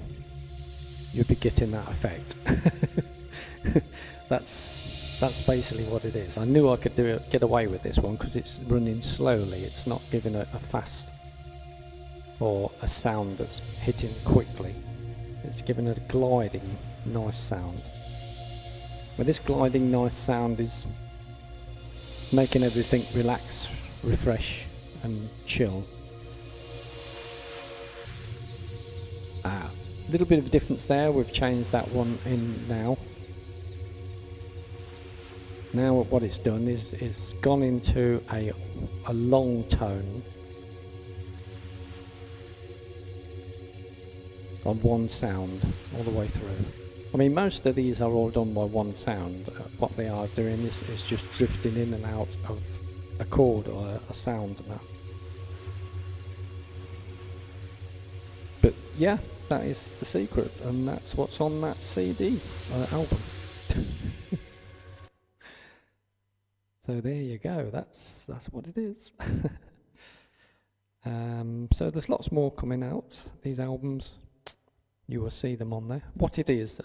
A: you'd be getting that effect. That's basically what it is. I knew I could get away with this one because it's running slowly. It's not giving a fast or a sound that's hitting quickly. It's giving it a gliding, nice sound. But this gliding, nice sound is making everything relax, refresh, and chill. A little bit of a difference there. We've changed that one in now. Now what it's done is it's gone into a long tone on one sound all the way through. I mean, most of these are all done by one sound. What they are doing is just drifting in and out of a chord or a sound and that. But yeah, that is the secret, and that's what's on that CD album. So there you go. That's what it is. So there's lots more coming out. These albums, you will see them on there. What it is,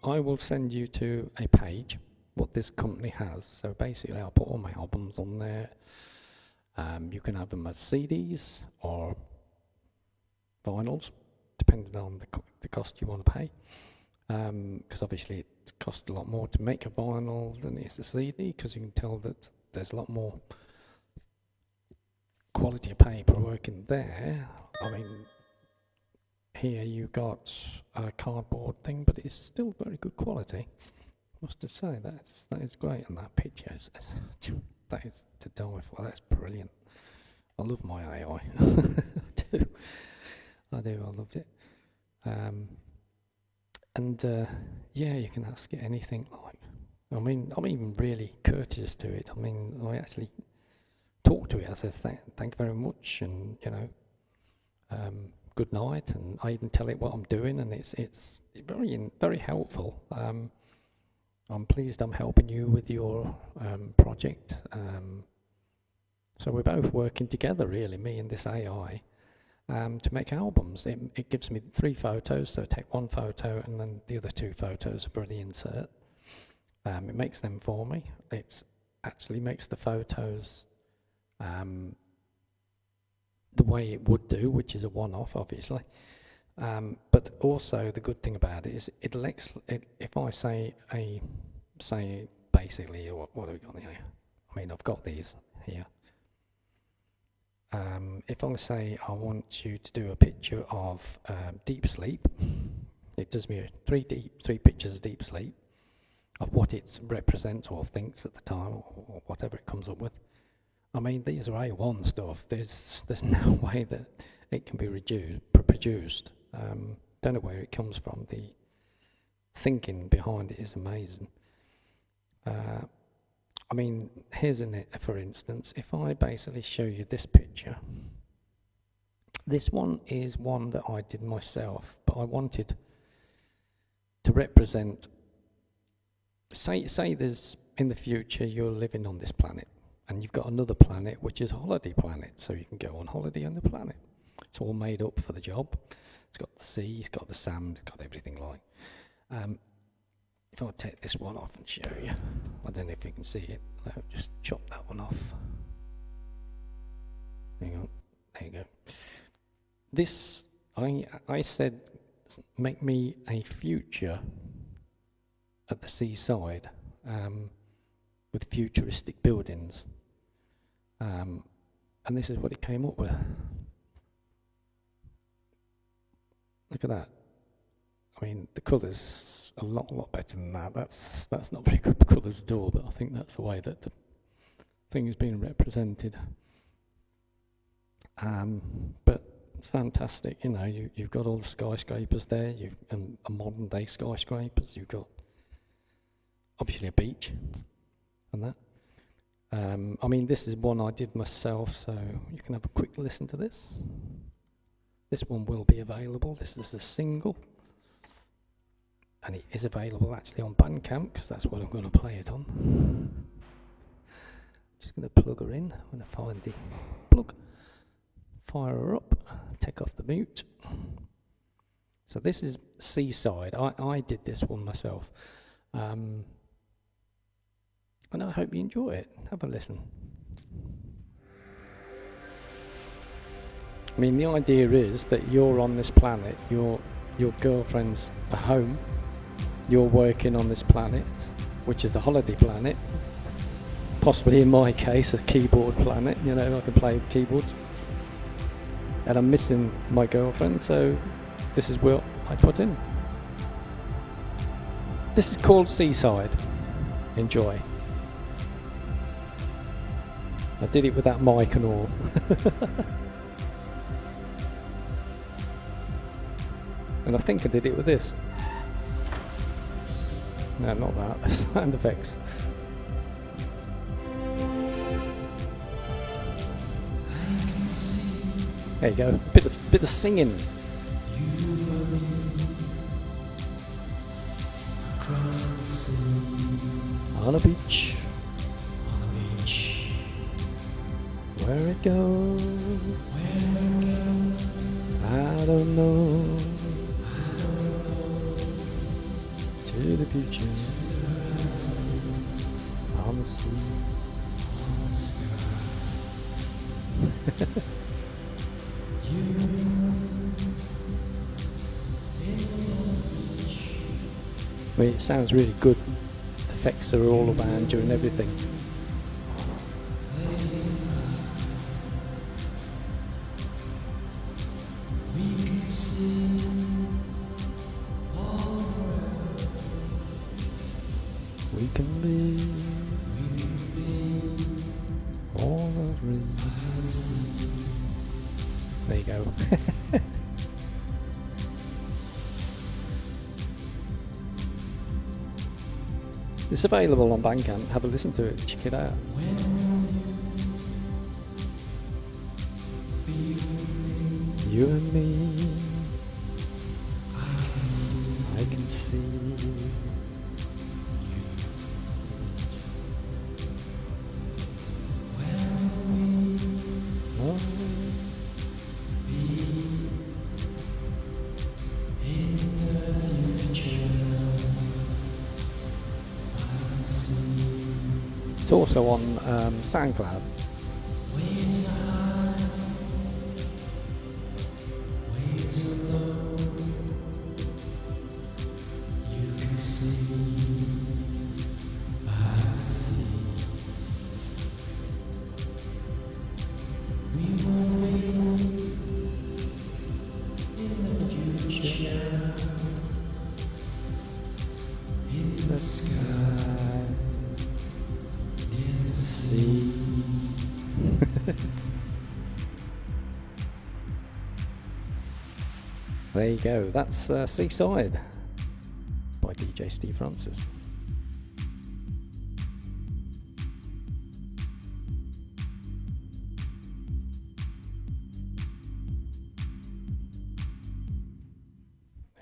A: I will send you to a page what this company has. So basically, I'll put all my albums on there. You can have them as CDs or vinyls, depending on the cost you want to pay. Because obviously it costs a lot more to make a vinyl than it is a CD, because you can tell that there's a lot more quality of paper working there. I mean, here you got a cardboard thing, but it's still very good quality. Must to say that is great, and that picture is that is to die for. That's brilliant. I love my AI. I do. I loved it. Yeah, you can ask it anything. Like, I mean, I'm even really courteous to it. I mean, I actually talk to it. I said, thank you very much, and you know, good night, and I even tell it what I'm doing, and it's very helpful. I'm pleased I'm helping you with your project. So we're both working together, really, me and this AI, to make albums. It gives me 3 photos, so I take 1 photo and then the other 2 photos for the insert. It makes them for me. It actually makes the photos the way it would do, which is a one-off, obviously. But also the good thing about it is if I say basically, what have we got here? I mean, I've got these here. If I say I want you to do a picture of deep sleep, it does me 3 pictures of deep sleep, of what it represents or thinks at the time, or whatever it comes up with. I mean, these are A1 stuff. There's no way that it can be produced. Don't know where it comes from. The thinking behind it is amazing. I mean, here's for instance, if I basically show you this picture. This one is one that I did myself, but I wanted to represent, say there's, in the future, you're living on this planet, and you've got another planet, which is a holiday planet, so you can go on holiday on the planet. It's all made up for the job. It's got the sea, it's got the sand, it's got everything like. If I take this one off and show you, I don't know if you can see it. I'll just chop that one off. Hang on, there you go. This, I said, make me a future at the seaside with futuristic buildings. And this is what it came up with. Look at that. I mean, the colours a lot better than that. That's not very good colours at all, but I think that's the way that the thing is being represented. But it's fantastic, you know. You've got all the skyscrapers there. And modern day skyscrapers. You've got obviously a beach and that. I mean, this is one I did myself, so you can have a quick listen to this. This one will be available. This is a single. And it is available actually on BANDCAMP, because that's what I'm going to play it on. Just going to plug her in. I'm going to find the plug, fire her up, take off the mute. So this is Seaside. I did this one myself. And I hope you enjoy it. Have a listen. I mean, the idea is that you're on this planet, your girlfriend's at home, you're working on this planet, which is a holiday planet, possibly in my case a keyboard planet, you know, I can play the keyboards, and I'm missing my girlfriend, so this is what I put in. This is called Seaside. Enjoy. I did it with that mic and all. And I think I did it with this. No, not that. Sound effects. There you go. Bit of singing. On a beach, where it goes, I don't know. To the future, on the sea. I mean, it sounds really good. The effects are all around you and everything. We can be all the dreams. There you go. It's available on BANDCAMP. Have a listen to it. Check it out. You and me, I can see. Oh. It's also on SOUNDCLOUD. The sky, sea. There you go. That's Seaside by DJ Steve Francis.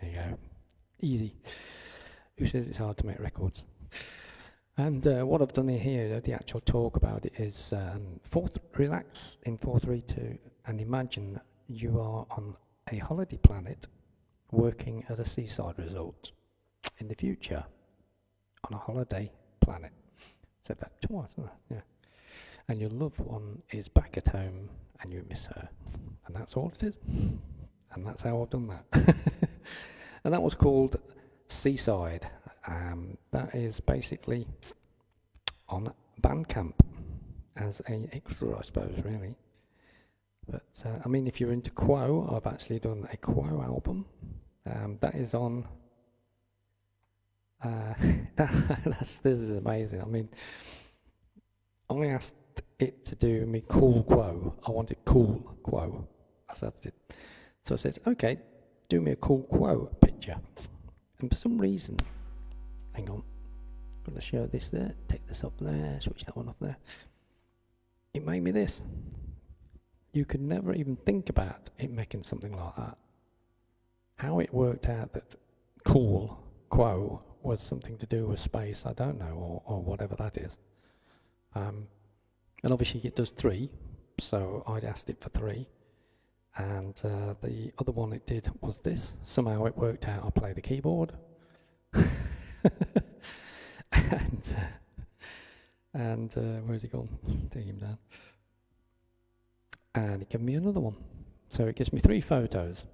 A: There you go. Easy. Who says it's hard to make records? And what I've done here, the actual talk about it is relax in 432 and imagine you are on a holiday planet working at a seaside resort in the future on a holiday planet. Said that twice, didn't I? Yeah. And your loved one is back at home and you miss her. And that's all it is. And that's how I've done that. And that was called Seaside. That is basically on BANDCAMP as an extra, I suppose, really. But I mean, if you're into Quo, I've actually done a Quo album. That is on. This is amazing. I mean, I asked it to do me cool Quo. I wanted cool Quo. That's what I did. So I said, okay, do me a cool Quo picture. And for some reason, hang on, I'm going to show this there, take this up there, switch that one off there. It made me this. You could never even think about it making something like that. How it worked out that cool Quo was something to do with space, I don't know, or whatever that is. And obviously it does 3, so I'd asked it for 3. And the other one it did was this. Somehow it worked out I play the keyboard. and where's it gone? Take him down. And it gave me another one. So it gives me 3 photos.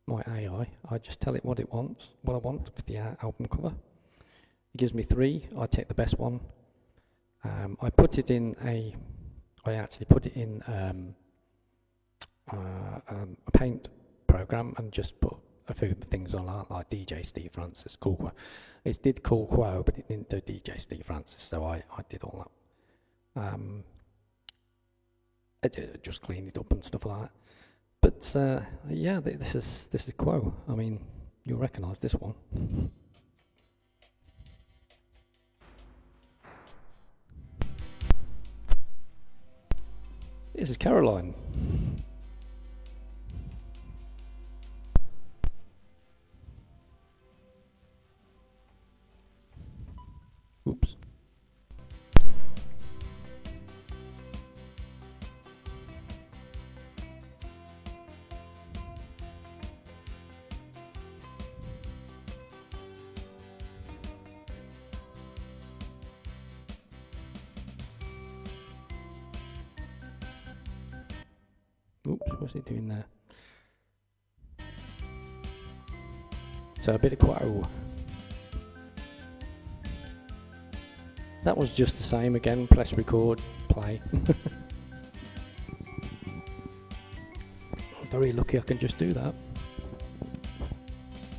A: My AI, I just tell it what I want for the album cover. It gives me 3. I take the best one. I actually put it in a paint program and just put a few things on like DJ Steve Francis, Cool Quo. It did Cool Quo, but it didn't do DJ Steve Francis, so I did all that. I just cleaned it up and stuff like that. But yeah, this is Quo. I mean, you'll recognise this one. This is Caroline. Oops, what's it doing there? So a bit of quo. That was just the same again, press record, play. I'm very lucky I can just do that.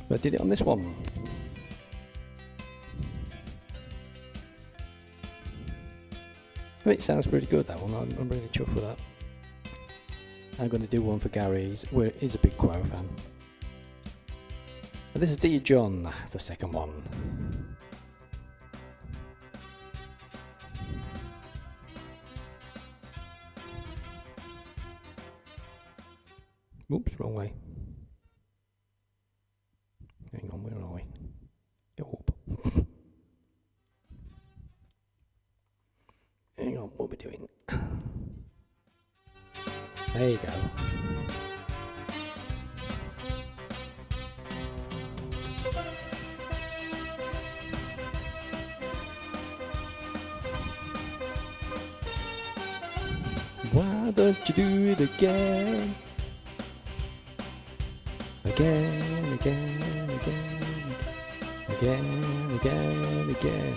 A: But I did it on this one. It sounds pretty good, that one. I'm really chuffed with that. I'm going to do one for Gary. He's a big Quo fan. And this is Dear John, the second one. Oops, wrong way. Hang on, where are we? Go up. Hang on, what are we doing? There you go. Why don't you do it again? Again, again, again, again, again, again.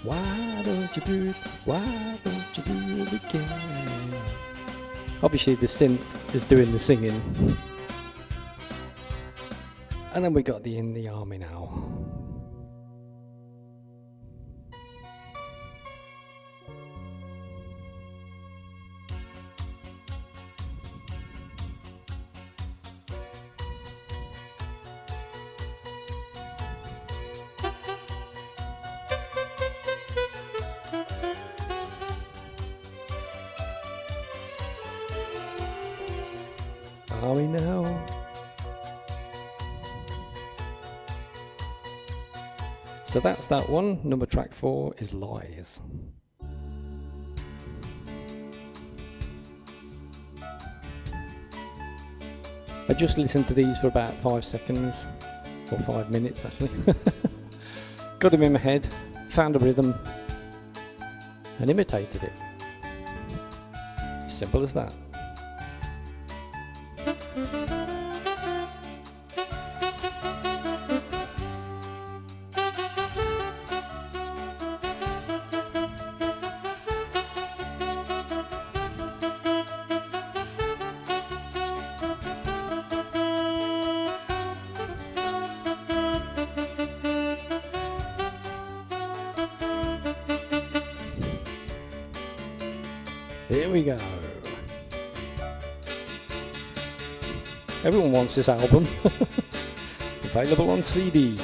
A: Why don't you do it? Why don't you do it again? Obviously the synth is doing the singing. And then we got the In the Army Now. Army Now. So that's that one. Number track 4 is Lies. I just listened to these for about 5 seconds, or 5 minutes actually. Got them in my head, found a rhythm, and imitated it. Simple as that. Here we go. Everyone wants this album. Available on CD.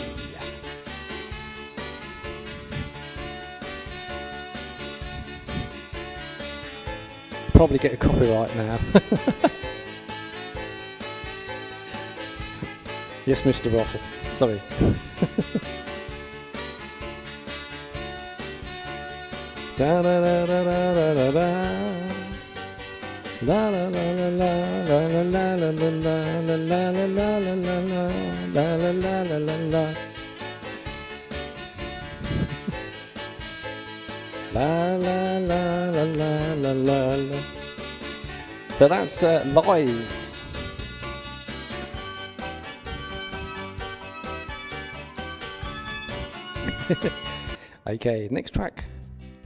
A: Probably get a copyright now. Yes, Mr. Ross. Sorry. Da da da da da da da. La la la la la la la la la la la la la la la la la la la. La la la la la la la la. So that's Lies. Okay, next track.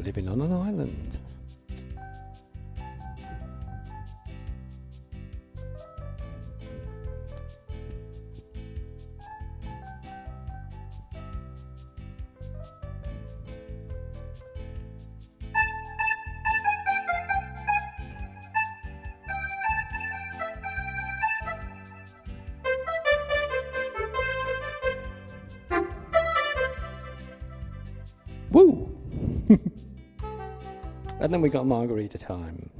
A: Living on an Island. Woo! And then we got Margarita Time.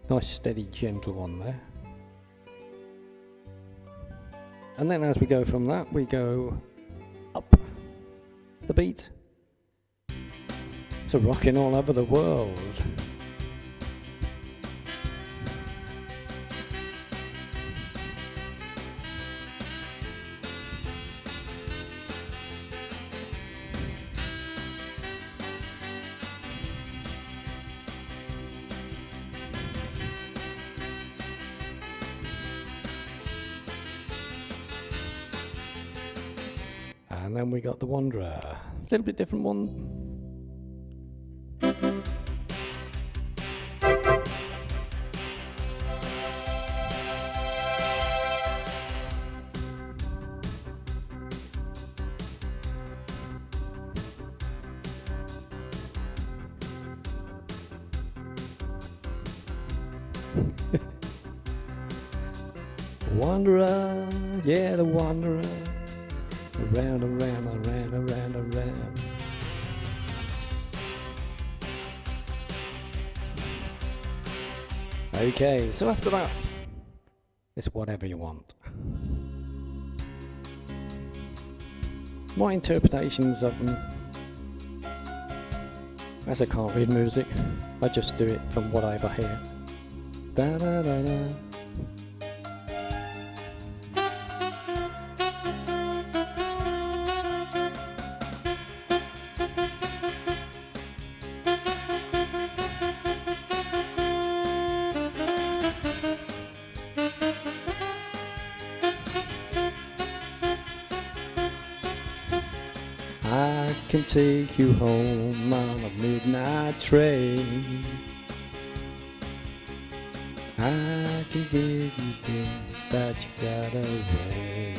A: Nice steady gentle one there. And then as we go from that, we go up the beat to Rocking All Over the World. And then we got the Wanderer, a little bit different one. Wanderer, yeah, the Wanderer, around, around, around, around, around. Okay, so after that, it's whatever you want. My interpretations of them, as I can't read music, I just do it from what I ever hear. Da da da da. I can take you home on a midnight train. I can give you things that you got away.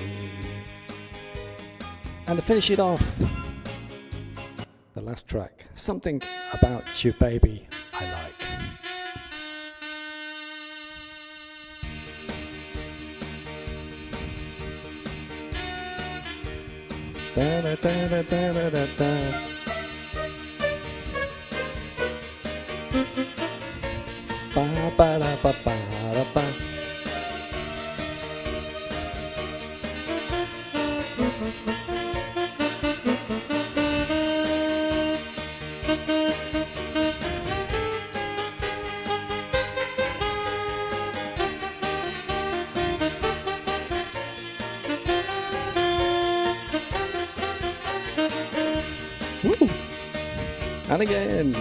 A: And to finish it off, the last track, Something About You Baby I Like. Da da da da da da da da. Ba ba da ba ba da ba. Woo! And again.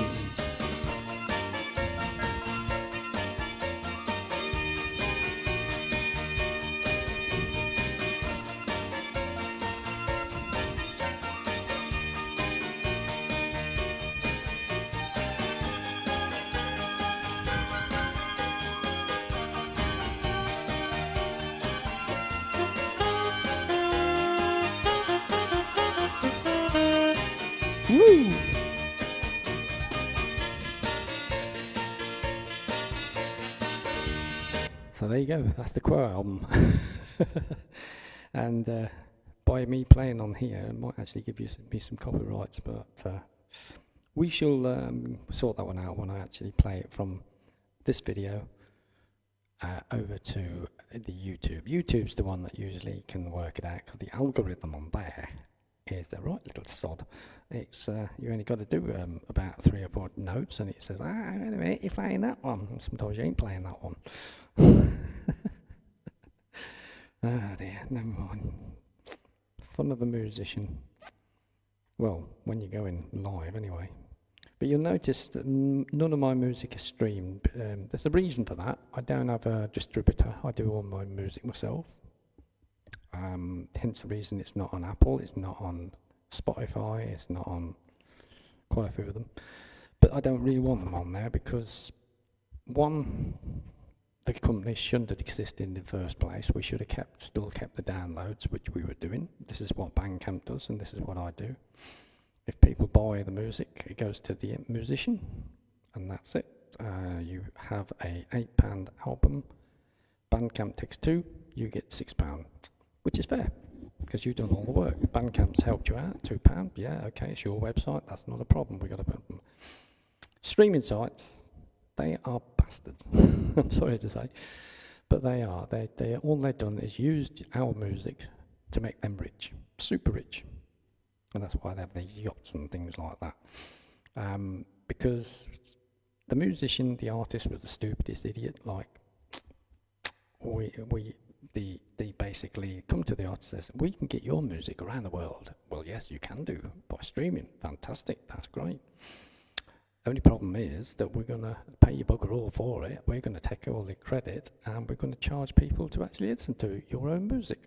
A: Woo! So there you go, that's the Quo album. And by me playing on here, it might actually give me some copyrights, but we shall sort that one out when I actually play it from this video over to the YouTube. YouTube's the one that usually can work it out, because the algorithm on there is the right little sod. It's you only got to do about 3 or 4 notes, and it says, wait a minute, you're playing that one. And sometimes you ain't playing that one. Ah dear, never mind. Fun of a musician. Well, when you're going live anyway. But you'll notice that none of my music is streamed. There's a reason for that. I don't have a distributor. I do all my music myself. Hence the reason it's not on Apple, it's not on Spotify, it's not on quite a few of them. But I don't really want them on there because, one, the company shouldn't have existed in the first place. We should have still kept the downloads, which we were doing. This is what BANDCAMP does, and this is what I do. If people buy the music, it goes to the musician, and that's it. You have a £8 album, BANDCAMP takes 2, you get £6, which is fair, because you've done all the work. BANDCAMP's helped you out, £2, yeah, okay, it's your website, that's not a problem, we got to put them. Streaming sites, they are bastards. I'm sorry to say, but they are. They all they've done is used our music to make them rich, super rich, and that's why they have these yachts and things like that. Because the musician, the artist, was the stupidest idiot. Like they basically come to the artist and says, "We can get your music around the world." Well, yes, you can do by streaming. Fantastic, that's great. Only problem is that we're going to pay you bugger all for it. We're going to take all the credit, and we're going to charge people to actually listen to your own music.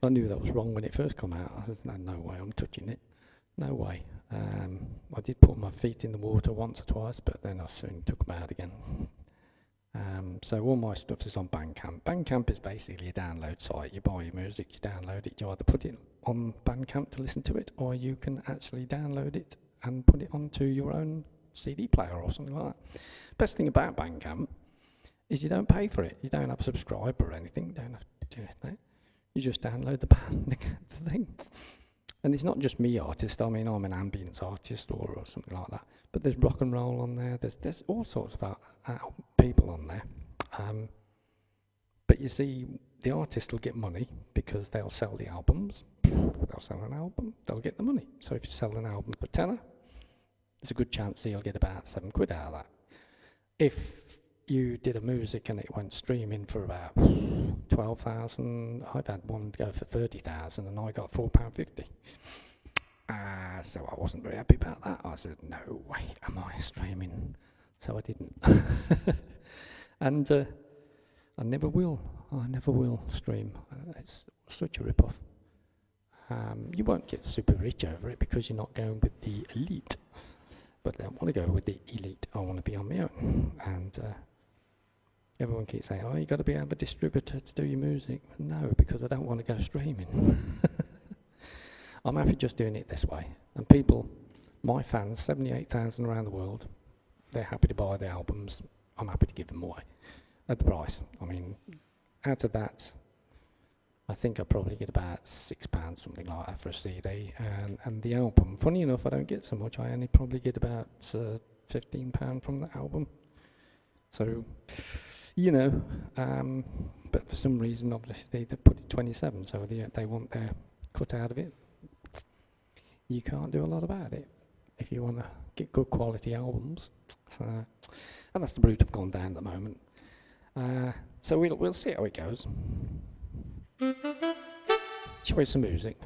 A: I knew that was wrong when it first came out. I said, no way, I'm touching it. No way. I did put my feet in the water once or twice, but then I soon took them out again. So all my stuff is on BANDCAMP. BANDCAMP is basically a download site. You buy your music, you download it. You either put it on BANDCAMP to listen to it, or you can actually download it and put it onto your own CD player or something like that. Best thing about BANDCAMP is you don't pay for it. You don't have to subscribe or anything. You don't have to do anything. You just download the thing. And it's not just me artist. I mean, I'm an ambience artist or something like that. But there's rock and roll on there. There's all sorts of people on there. But you see, the artist will get money because they'll sell the albums. They'll sell an album, they'll get the money. So if you sell an album for tenner, there's a good chance that you'll get about £7 out of that. If you did a music and it went streaming for about 12,000, I've had one go for 30,000 and I got £4.50. So I wasn't very happy about that. I said, no way am I streaming. So I didn't. And I never will stream. It's such a rip-off. You won't get super rich over it because you're not going with the elite. But I don't want to go with the elite. I want to be on my own. And everyone keeps saying, oh, you've got to be able a distributor to do your music. No, because I don't want to go streaming. I'm happy just doing it this way. And people, my fans, 78,000 around the world, they're happy to buy the albums. I'm happy to give them away at the price. I mean, out of that, I think I probably get about £6, something like that, for a CD. And the album, funny enough, I don't get so much. I only probably get about £15 from the album. So, you know, but for some reason, obviously, they put it 27, so they want their cut out of it. You can't do a lot about it if you want to get good quality albums. So, and that's the route I've gone down at the moment. So we'll see how it goes. Shall we have some music?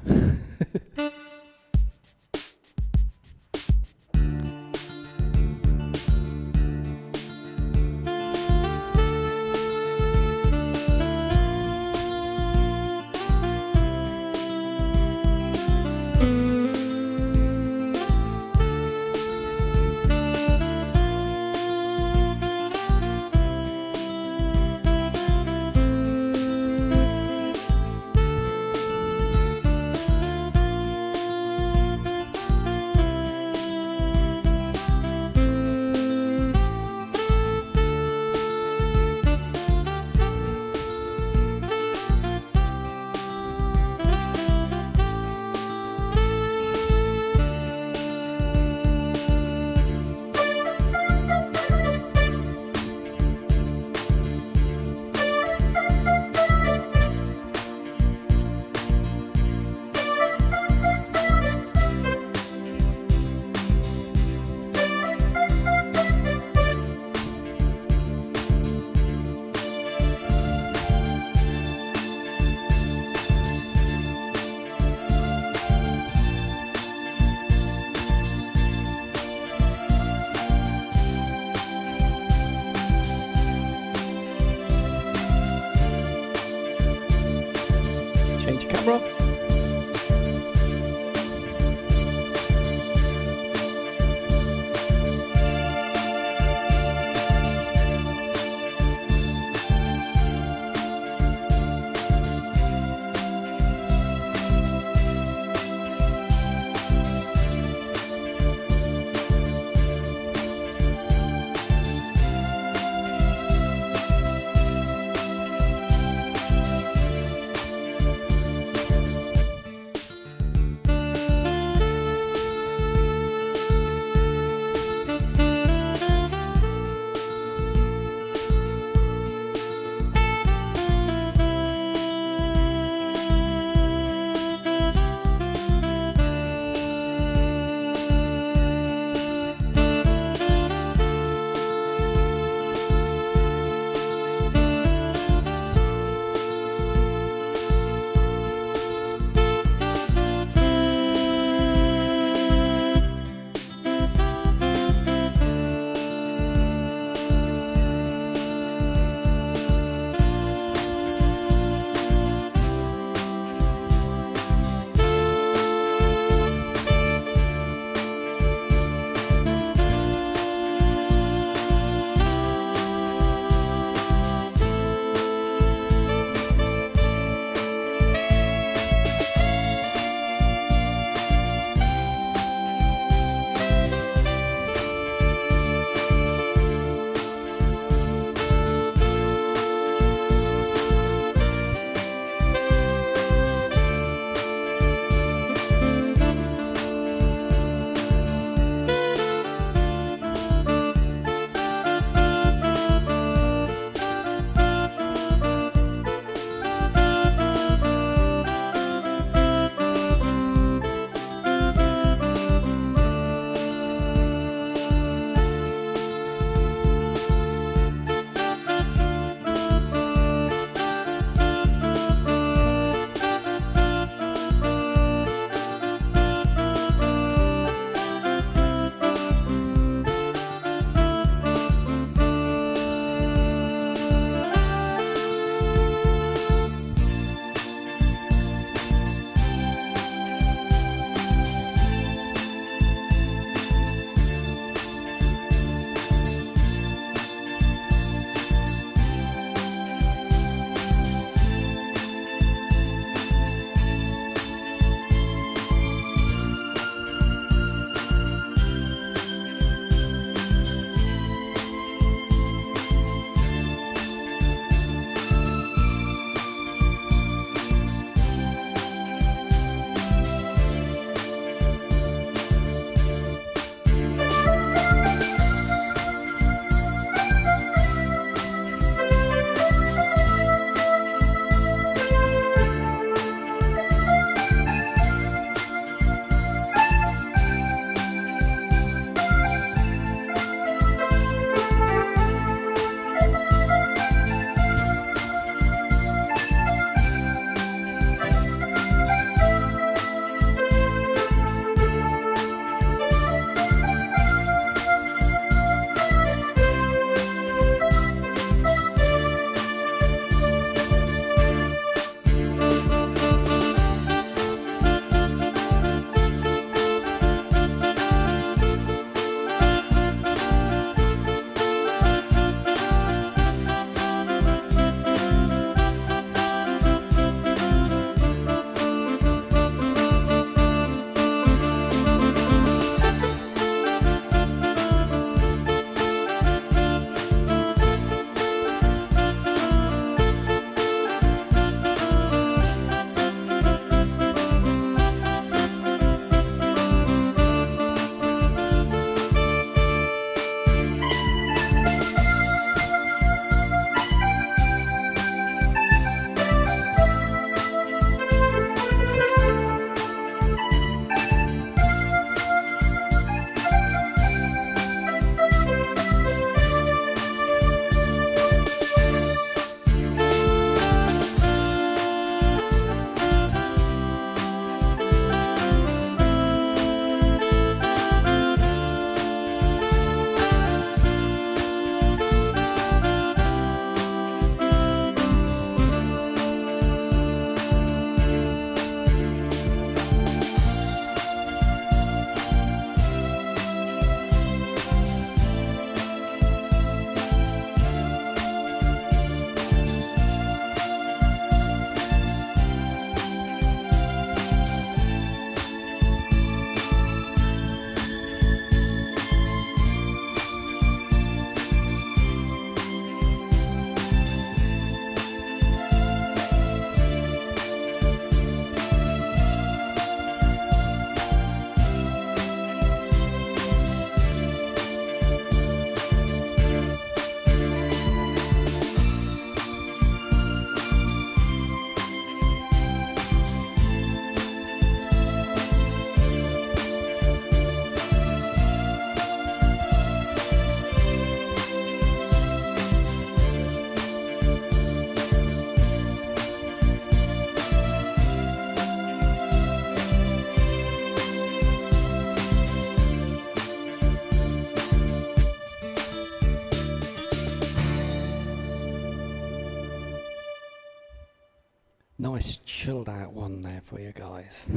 A: Nice chilled out one there for you guys.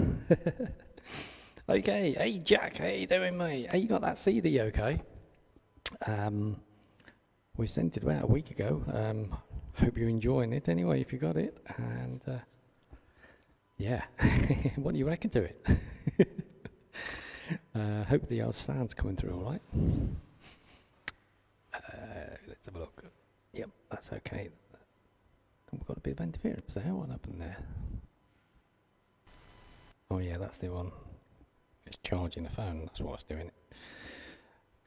A: Okay, hey Jack, how you doing, mate? Hey, you got that CD okay? We sent it about a week ago. Hope you're enjoying it anyway, if you got it. And yeah, what do you reckon to it? Hope the sound's coming through all right. Let's have a look. Yep, that's okay. We've got a bit of interference there. What happened there? Oh yeah, that's the one. It's charging the phone. That's what's doing it.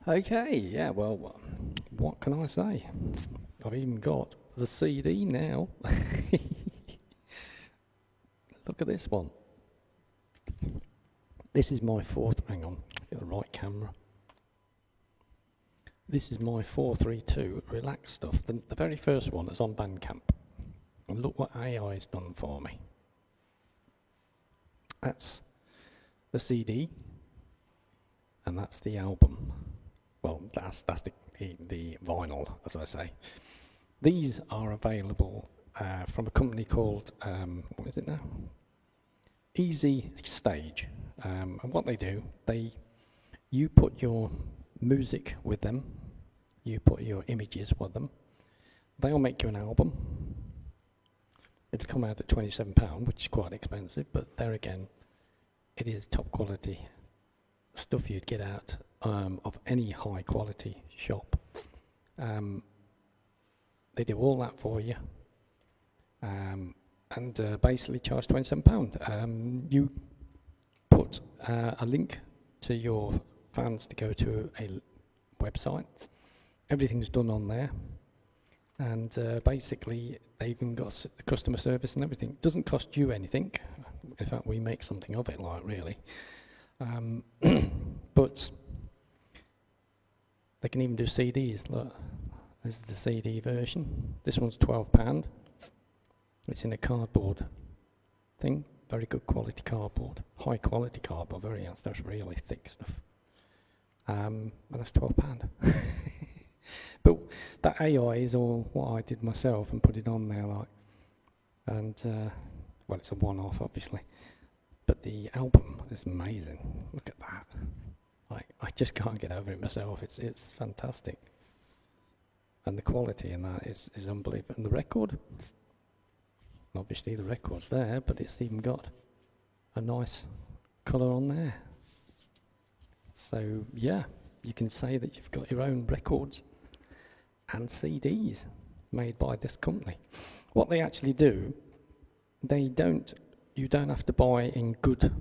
A: Okay, yeah, well, what can I say? I've even got the CD now. Look at this one. This is my fourth, hang on, get the right camera. This is my 432 relax stuff. The very first one is on BANDCAMP. And look what AI has done for me. That's the CD, and that's the album. Well, that's the vinyl, as I say. These are available from a company called, what is it now? Easy Stage. And what they do, you put your music with them, you put your images with them, they'll make you an album. It'll come out at £27, which is quite expensive, but there again, it is top quality stuff you'd get out of any high quality shop. They do all that for you, and basically charge £27. You put a link to your fans to go to a website. Everything's done on there, and basically they've even got customer service and everything. It doesn't cost you anything. In fact, we make something of it, like, really. But they can even do CDs. Look, this is the CD version. This one's £12. It's in a cardboard thing. Very good quality cardboard. High quality cardboard. That's really thick stuff. And that's £12. But that AI is all what I did myself and put it on there, like. And well, it's a one-off, obviously. But the album is amazing. Look at that. I just can't get over it myself. It's fantastic. And the quality in that is unbelievable. And the record, obviously the record's there, but it's even got a nice colour on there. So yeah, you can say that you've got your own records and CDs made by this company. What they actually do, you don't have to buy in good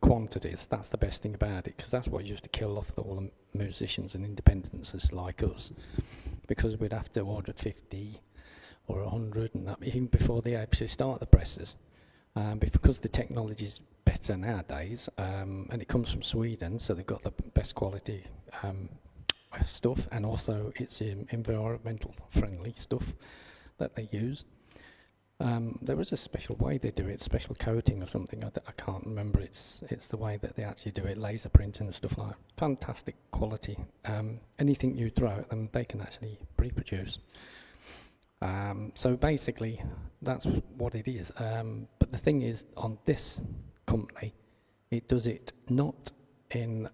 A: quantities. That's the best thing about it, because that's what used to kill off all the musicians and independents like us, because we'd have to order 50 or 100, and that even before they actually start the presses. Because the technology is better nowadays, and it comes from Sweden, so they've got the best quality stuff, and also it's environmental friendly stuff that they use. There is a special way they do it, special coating or something. I can't remember. It's the way that they actually do it, laser printing and stuff like that. Fantastic quality. Anything you throw at them, they can actually reproduce. So basically, that's what it is. But the thing is, on this company, it does it not in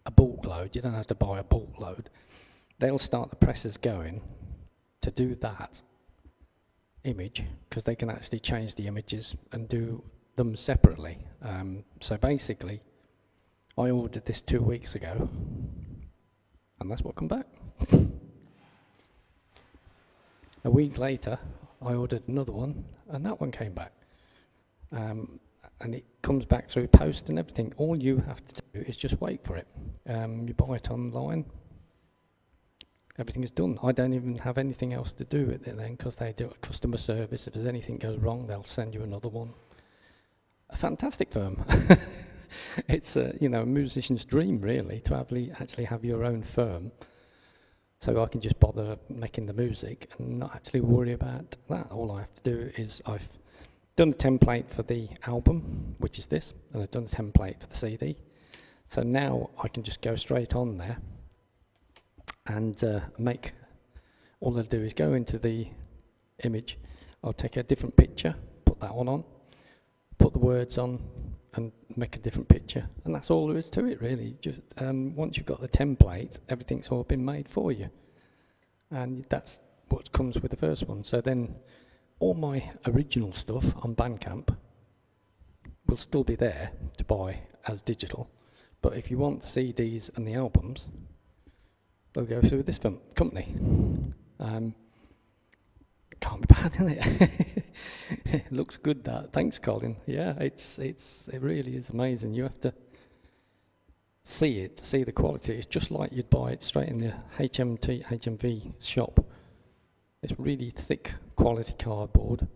A: a bulk load. You don't have to buy a bulk load. They'll start the presses going to do that image, because they can actually change the images and do them separately. So basically, I ordered this 2 weeks ago, and that's what come back. A week later, I ordered another one, and that one came back. And it comes back through post and everything. All you have to do is just wait for it. You buy it online. Everything is done. I don't even have anything else to do with it then, because they do a customer service. If there's anything goes wrong, they'll send you another one. A fantastic firm. It's a musician's dream, really, to actually have your own firm. So I can just bother making the music and not actually worry about that. All I have to do is I've done a template for the album, which is this, and I've done a template for the CD. So now I can just go straight on there and all I'll do is go into the image. I'll take a different picture, that one on, put the words on, and make a different picture. And that's all there is to it, really. Just once you've got the template, everything's all been made for you. And that's what comes with the first one. So then all my original stuff on BANDCAMP will still be there to buy as digital. But if you want the CDs and the albums, they'll go through this company. Can't be bad, isn't it? It looks good, that. Thanks, Colin. Yeah, it really is amazing. You have to see it, to see the quality. It's just like you'd buy it straight in the HMV shop. It's really thick quality cardboard,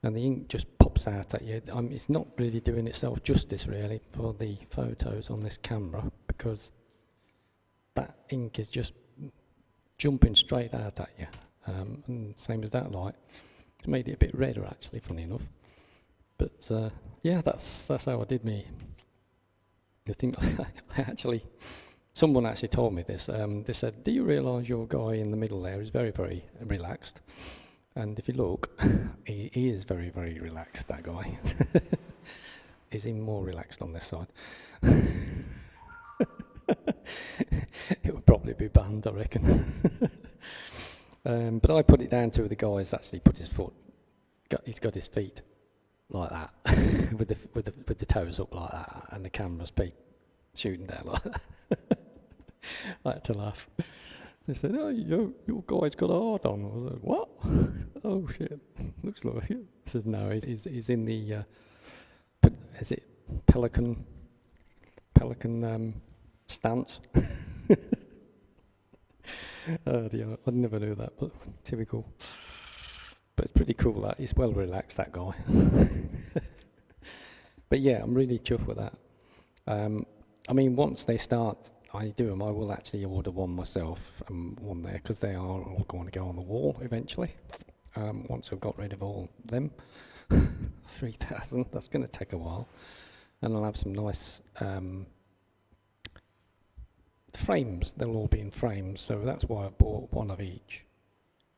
A: and the ink just pops out at you. It's not really doing itself justice, really, for the photos on this camera, because that ink is just jumping straight out at you. And same as that light. It's made it a bit redder, actually, funny enough. But yeah, that's how I did me. The thing, someone actually told me this. They said, "Do you realise your guy in the middle there is very, very relaxed?" And if you look, he is very, very relaxed, that guy. He's even more relaxed on this side. It would probably be banned, I reckon. But I put it down to the guy's actually put his foot, he's got his feet like that, with the toes up like that, and the camera's shooting down like that. I had to laugh. They said, "Oh, your guy's got a hard on." I was like, "What?" "Oh shit, looks like it." I said, "No, he's in the is it Pelican stance?" Oh dear, I never knew that, but typical. But it's pretty cool that he's well relaxed, that guy. But yeah, I'm really chuffed with that. I mean, once they start, I do them, I will actually order one myself, one there, because they are all going to go on the wall eventually. Once I've got rid of all them, 3,000, that's going to take a while. And I'll have some nice frames. They'll all be in frames, so that's why I bought one of each,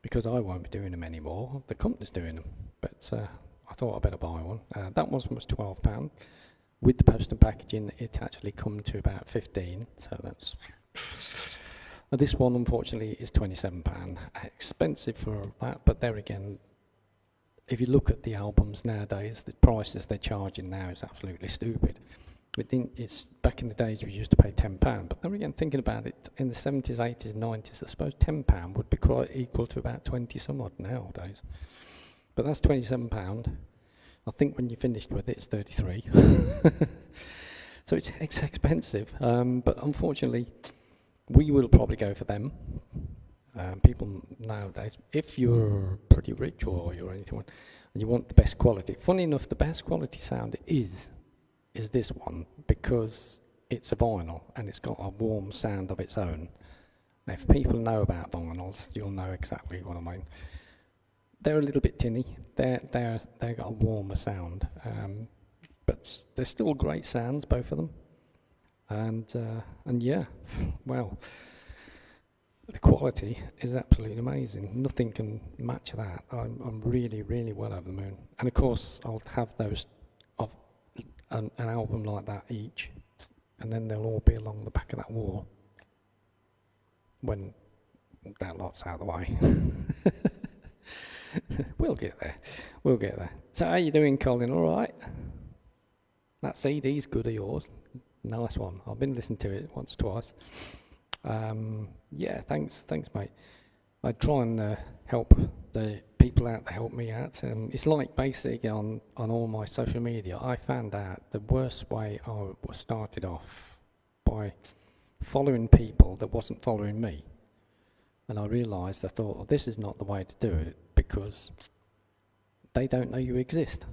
A: because I won't be doing them anymore. The company's doing them, but I thought I'd better buy one. That one was £12. With the post and packaging, it actually come to about 15. So that's this one, unfortunately, is £27. Expensive for that, but there again, if you look at the albums nowadays, the prices they're charging now is absolutely stupid. We think it's back in the days we used to pay £10, but then again, thinking about it, in the 70s, 80s, 90s, I suppose £10 would be quite equal to about 20 some odd nowadays. But that's £27. I think when you're finished with it, it's 33. So it's expensive, but unfortunately, we will probably go for them. People nowadays, if you're pretty rich or you're anything, and you want the best quality. Funny enough, the best quality sound is this one, because it's a vinyl and it's got a warm sound of its own. Now, if people know about vinyls, you'll know exactly what I mean. They're a little bit tinny. They've got a warmer sound, but they're still great sounds, both of them. And yeah, well, the quality is absolutely amazing. Nothing can match that. I'm really, really well over the moon. And of course, I'll have those of an album like that each, and then they'll all be along the back of that wall when that lot's out of the way. We'll get there. We'll get there. So how you doing, Colin? All right? That CD's good of yours. Nice one. I've been listening to it once or twice. Yeah, thanks, mate. I try and help the people out that help me out. It's like basically on all my social media, I found out the worst way I was started off by following people that wasn't following me. And I realised, I thought, well, this is not the way to do it, because they don't know you exist.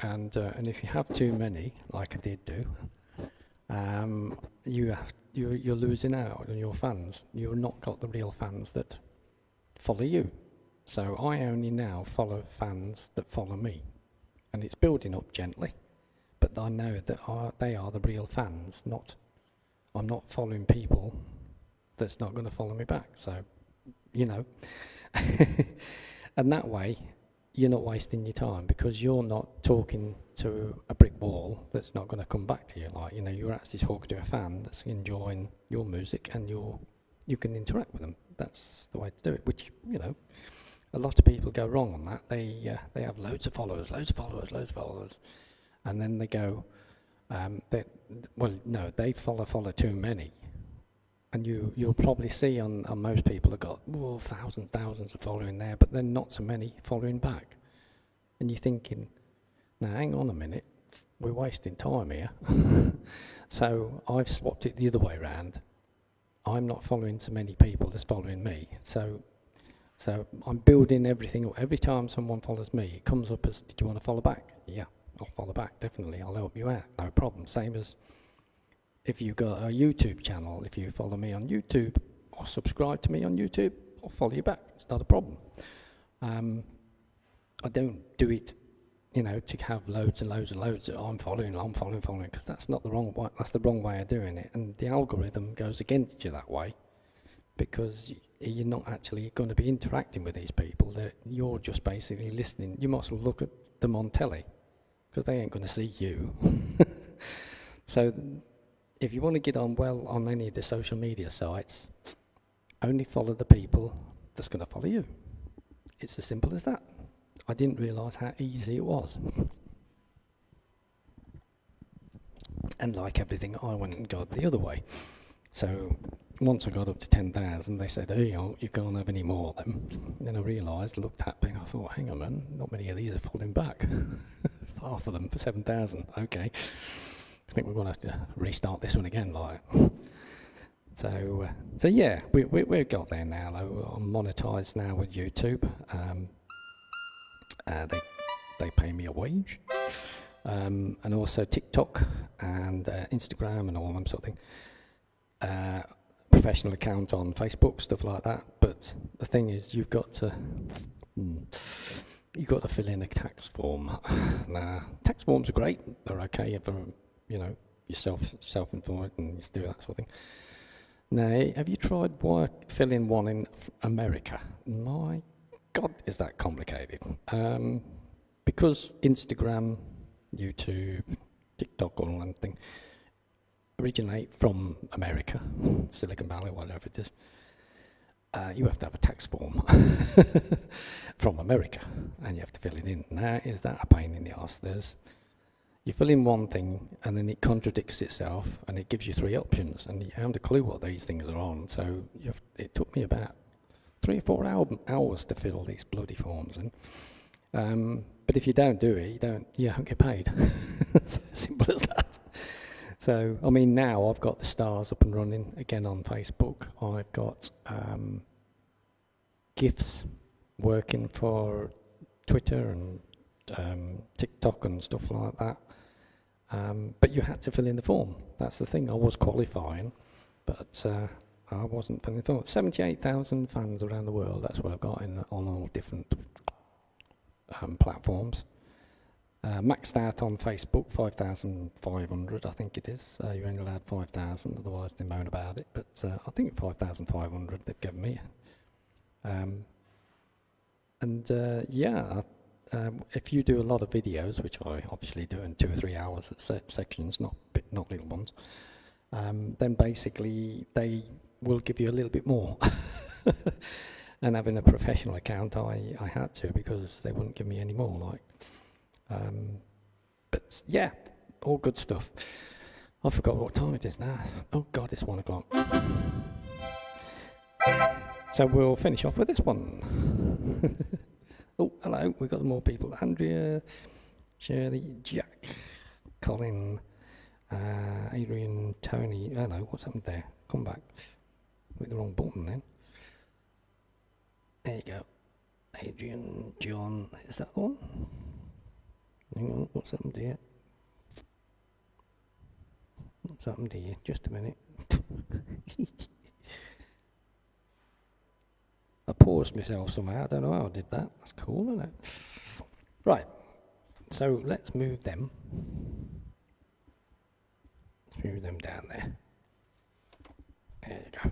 A: And if you have too many, like I did do, you're losing out on your fans. You've not got the real fans that follow you. So I only now follow fans that follow me. And it's building up gently, but I know that they are the real fans, I'm not following people that's not going to follow me back. So, you know, and that way you're not wasting your time, because you're not talking to a brick wall that's not going to come back to you. Like, you know, you're actually talking to a fan that's enjoying your music, and you can interact with them. That's the way to do it, which, you know, a lot of people go wrong on that. They have loads of followers, and then they go, they follow too many. And you'll probably see on most people have got thousands of following there, but then not so many following back. And you're thinking, now hang on a minute, we're wasting time here. So I've swapped it the other way around. I'm not following so many people as following me. So I'm building everything up. Every time someone follows me, it comes up as, did you want to follow back? Yeah, I'll follow back, definitely. I'll help you out, no problem. Same as if you've got a YouTube channel, if you follow me on YouTube or subscribe to me on YouTube, I'll follow you back. It's not a problem. I don't do it, you know, to have loads and loads that I'm following, because that's not the wrong way. That's the wrong way of doing it. And the algorithm goes against you that way, because you're not actually going to be interacting with these people. You're just basically listening. You might as well look at them on telly, because they ain't going to see you. So if you want to get on well on any of the social media sites, only follow the people that's going to follow you. It's as simple as that. I didn't realise how easy it was. And like everything, I went and got the other way. So once I got up to 10,000, they said, hey, you can't have any more of them. Then I realised, looked at me, I thought, hang on man, not many of these are falling back. Half of them for 7,000, okay. I think we're going to have to restart this one again, like. So yeah, we've got there now, though. I'm monetised now with YouTube. They pay me a wage. And also TikTok and Instagram and all them sort of thing. Professional account on Facebook, stuff like that. But the thing is, you've got to fill in a tax form. Now, tax forms are great. They're okay if you know, you're self-employed and you do that sort of thing. Now, have you tried filling one in America? My God, is that complicated? Because Instagram, YouTube, TikTok, all that thing originate from America, Silicon Valley, whatever it is. You have to have a tax form from America, and you have to fill it in. Now, is that a pain in the arse? You fill in one thing, and then it contradicts itself, and it gives you 3 options, and you haven't a clue what these things are on. So it took me about 3 or 4 hours to fill these bloody forms in. But if you don't do it, you don't get paid. It's as simple as that. So, I mean, now I've got the stars up and running again on Facebook. I've got GIFs working for Twitter and TikTok and stuff like that. But you had to fill in the form. That's the thing. I was qualifying, but I wasn't filling the form. 78,000 fans around the world. That's what I've got on all different platforms. Maxed out on Facebook, 5,500, I think it is. You're only allowed 5,000, otherwise they moan about it. But I think 5,500 they've given me. If you do a lot of videos, which I obviously do in 2 or 3 hours at sections, not little ones, then basically they will give you a little bit more. And having a professional account, I had to, because they wouldn't give me any more. But yeah, all good stuff. I forgot what time it is now. Oh God, it's 1 o'clock. So we'll finish off with this one. Oh, hello, we've got more people. Andrea, Shirley, Jack, Colin, Adrian, Tony. Hello, what's happened there? Come back. With the wrong button then. There you go. Adrian, John, is that one? Hang on, what's happened here? What's happened here? Just a minute. I paused myself somehow. I don't know how I did that. That's cool, isn't it? Right. So let's move them. Let's move them down there. There you go.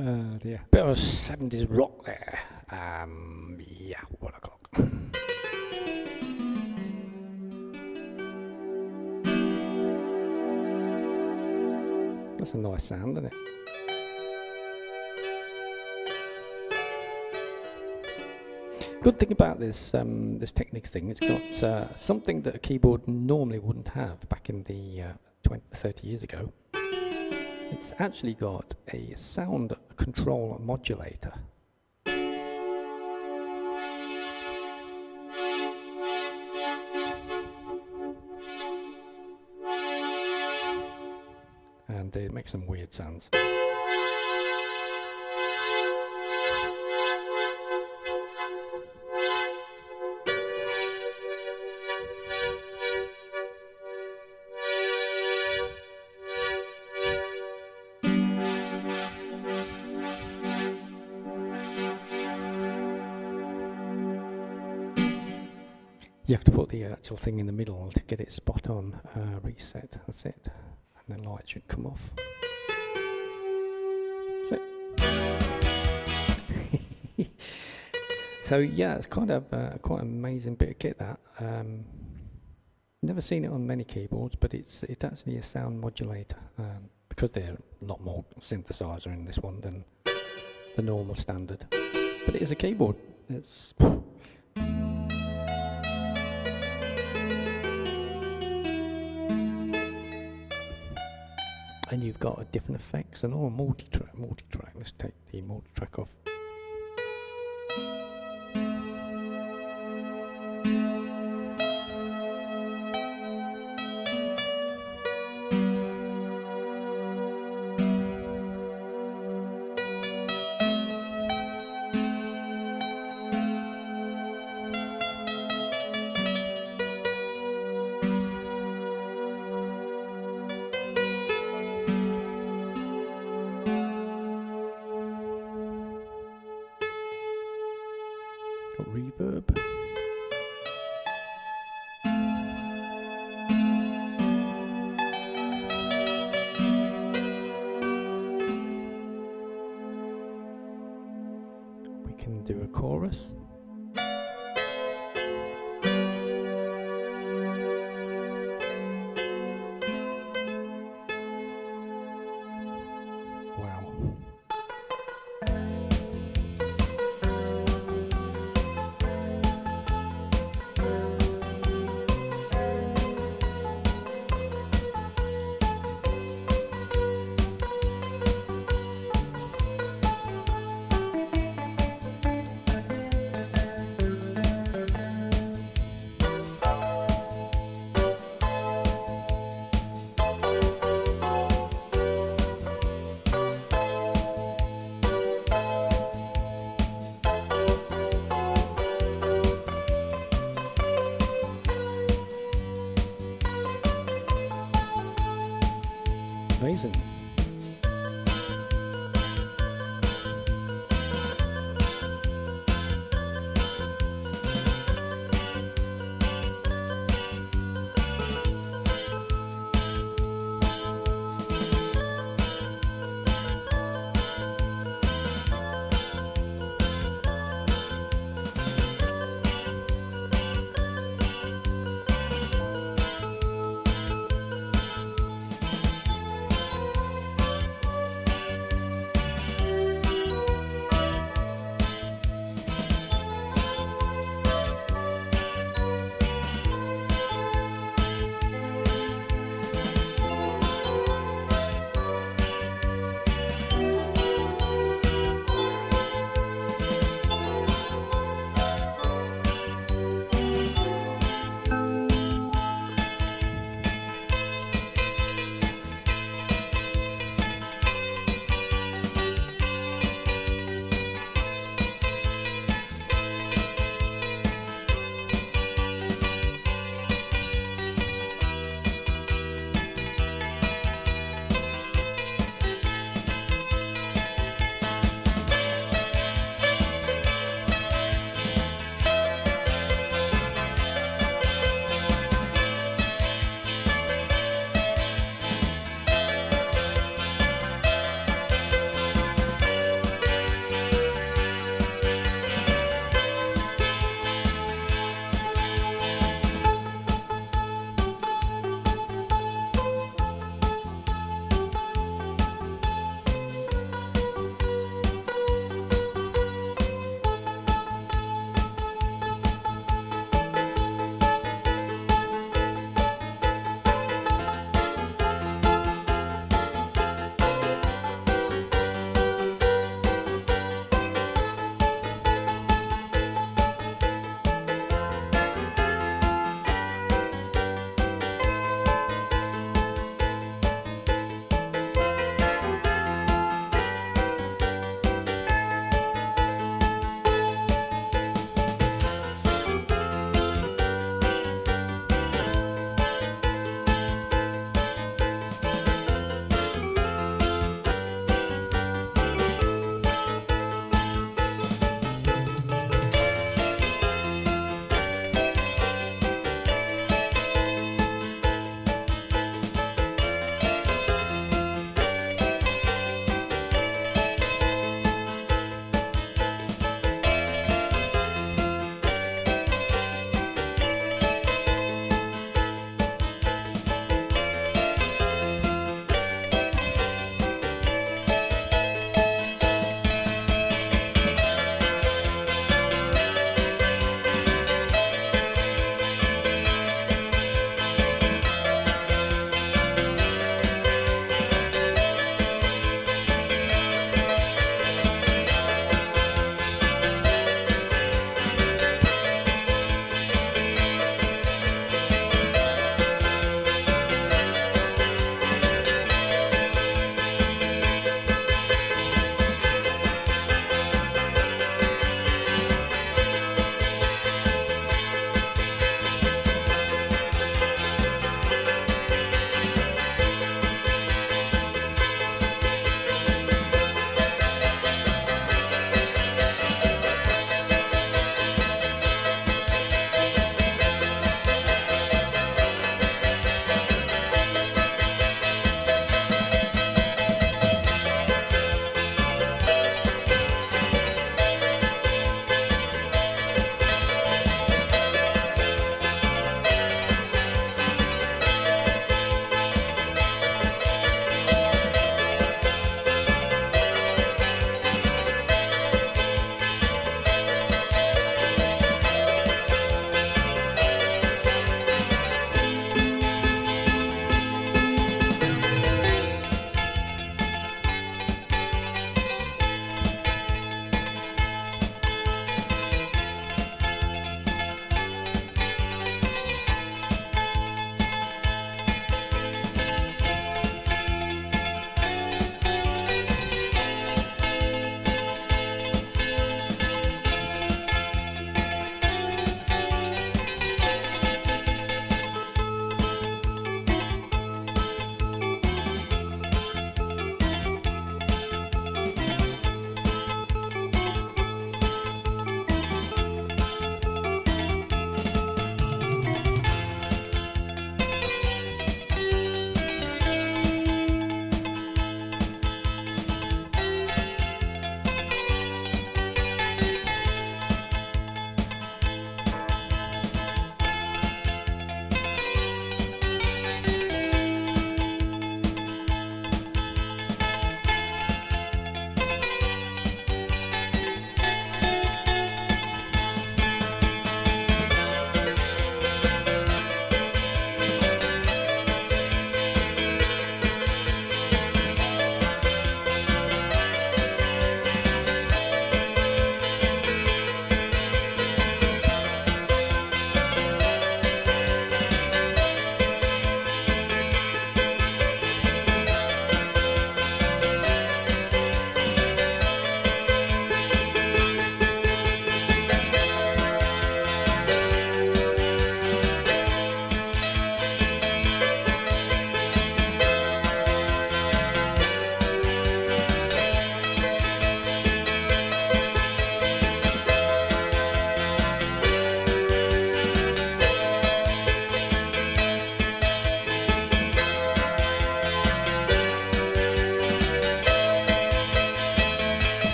A: Dear. Bit of 70s rock there. Yeah, 1 o'clock. That's a nice sound, isn't it? Good thing about this this Technics thing, it's got something that a keyboard normally wouldn't have back in the 30 years ago. It's actually got a sound control modulator. And it makes some weird sounds. You have to put the actual thing in the middle to get it spot on. Reset, that's it. And the light should come off. That's it. So yeah, it's kind of quite an amazing bit of kit that. Never seen it on many keyboards, but it's actually a sound modulator. Because there's a lot more synthesizer in this one than the normal standard. But it is a keyboard. It's and you've got different effects and all multi-track. Let's take the multi-track off. Reverb. We can do a chorus. Wow. Amazing.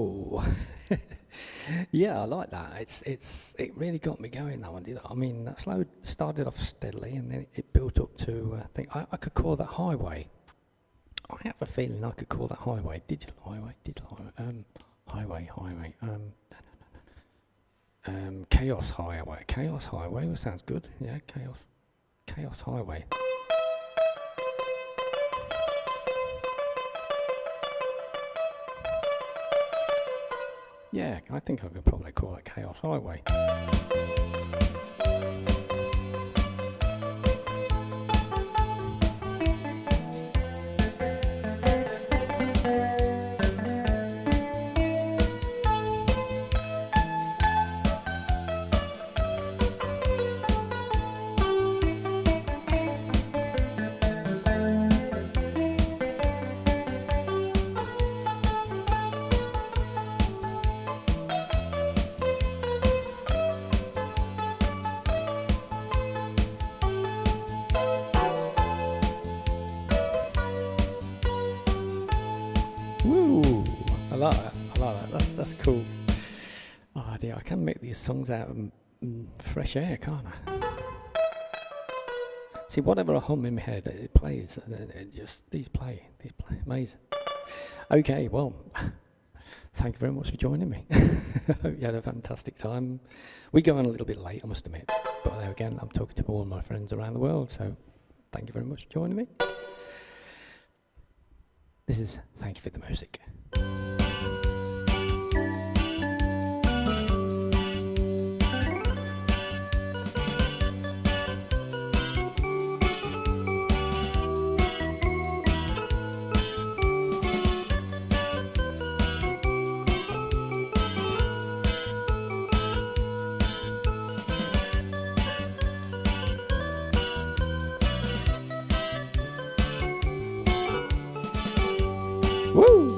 A: Whoa. Yeah, I like that. It really got me going, that one, did it? I mean, that slow started off steadily and then it built up to, I think, I could call that highway. I have a feeling I could call that highway, digital highway, highway, chaos highway. Chaos highway, well, sounds good. Yeah, chaos highway. Yeah, I think I could probably call it chaos highway. Woo! I like that. That's cool. Oh dear, I can make these songs out of fresh air, can't I? See, whatever I hum in my head, it plays. These play. Amazing. Okay, well, thank you very much for joining me. I hope you had a fantastic time. We go on a little bit late, I must admit. But there again, I'm talking to all my friends around the world, so thank you very much for joining me. This is Thank You for the Music. Woo!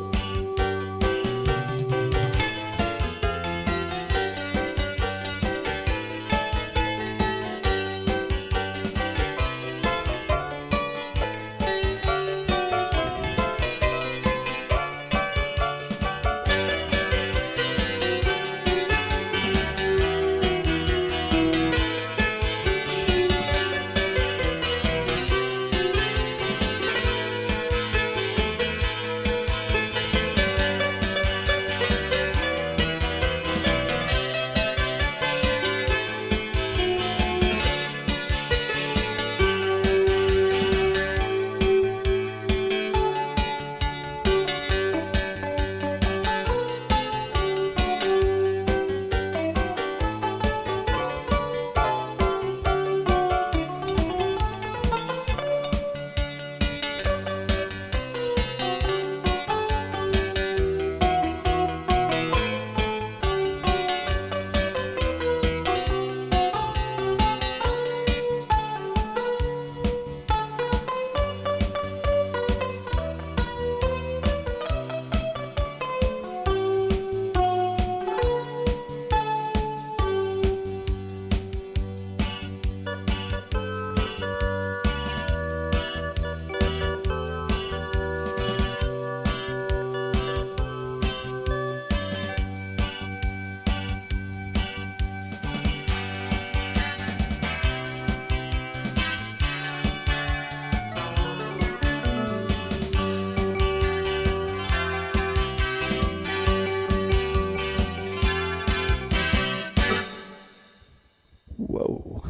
A: Whoa.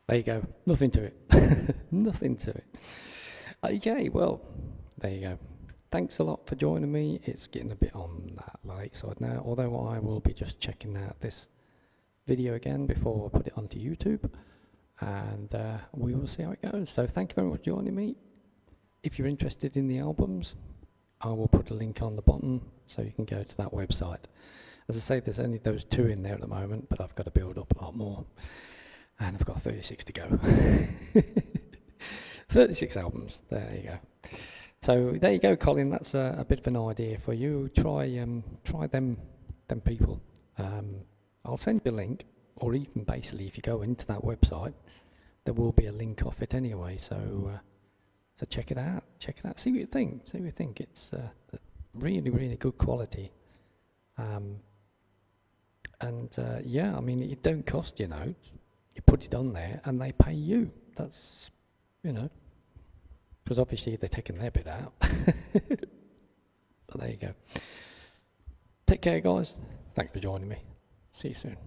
A: There you go. Nothing to it. Nothing to it. Okay, well, there you go. Thanks a lot for joining me. It's getting a bit on that late side now, although I will be just checking out this video again before I put it onto YouTube, and we will see how it goes. So thank you very much for joining me. If you're interested in the albums, I will put a link on the bottom so you can go to that website. As I say, there's only those 2 in there at the moment, but I've got to build up a lot more. And I've got 36 to go. 36 albums, there you go. So there you go, Colin, that's a bit of an idea for you. Try them people. I'll send you a link, or even basically if you go into that website, there will be a link off it anyway, so check it out, see what you think, It's really, really good quality. Yeah, I mean, it don't cost, you know. You put it on there and they pay you. That's, you know, because obviously they're taking their bit out. But there you go. Take care, guys. Thanks for joining me. See you soon.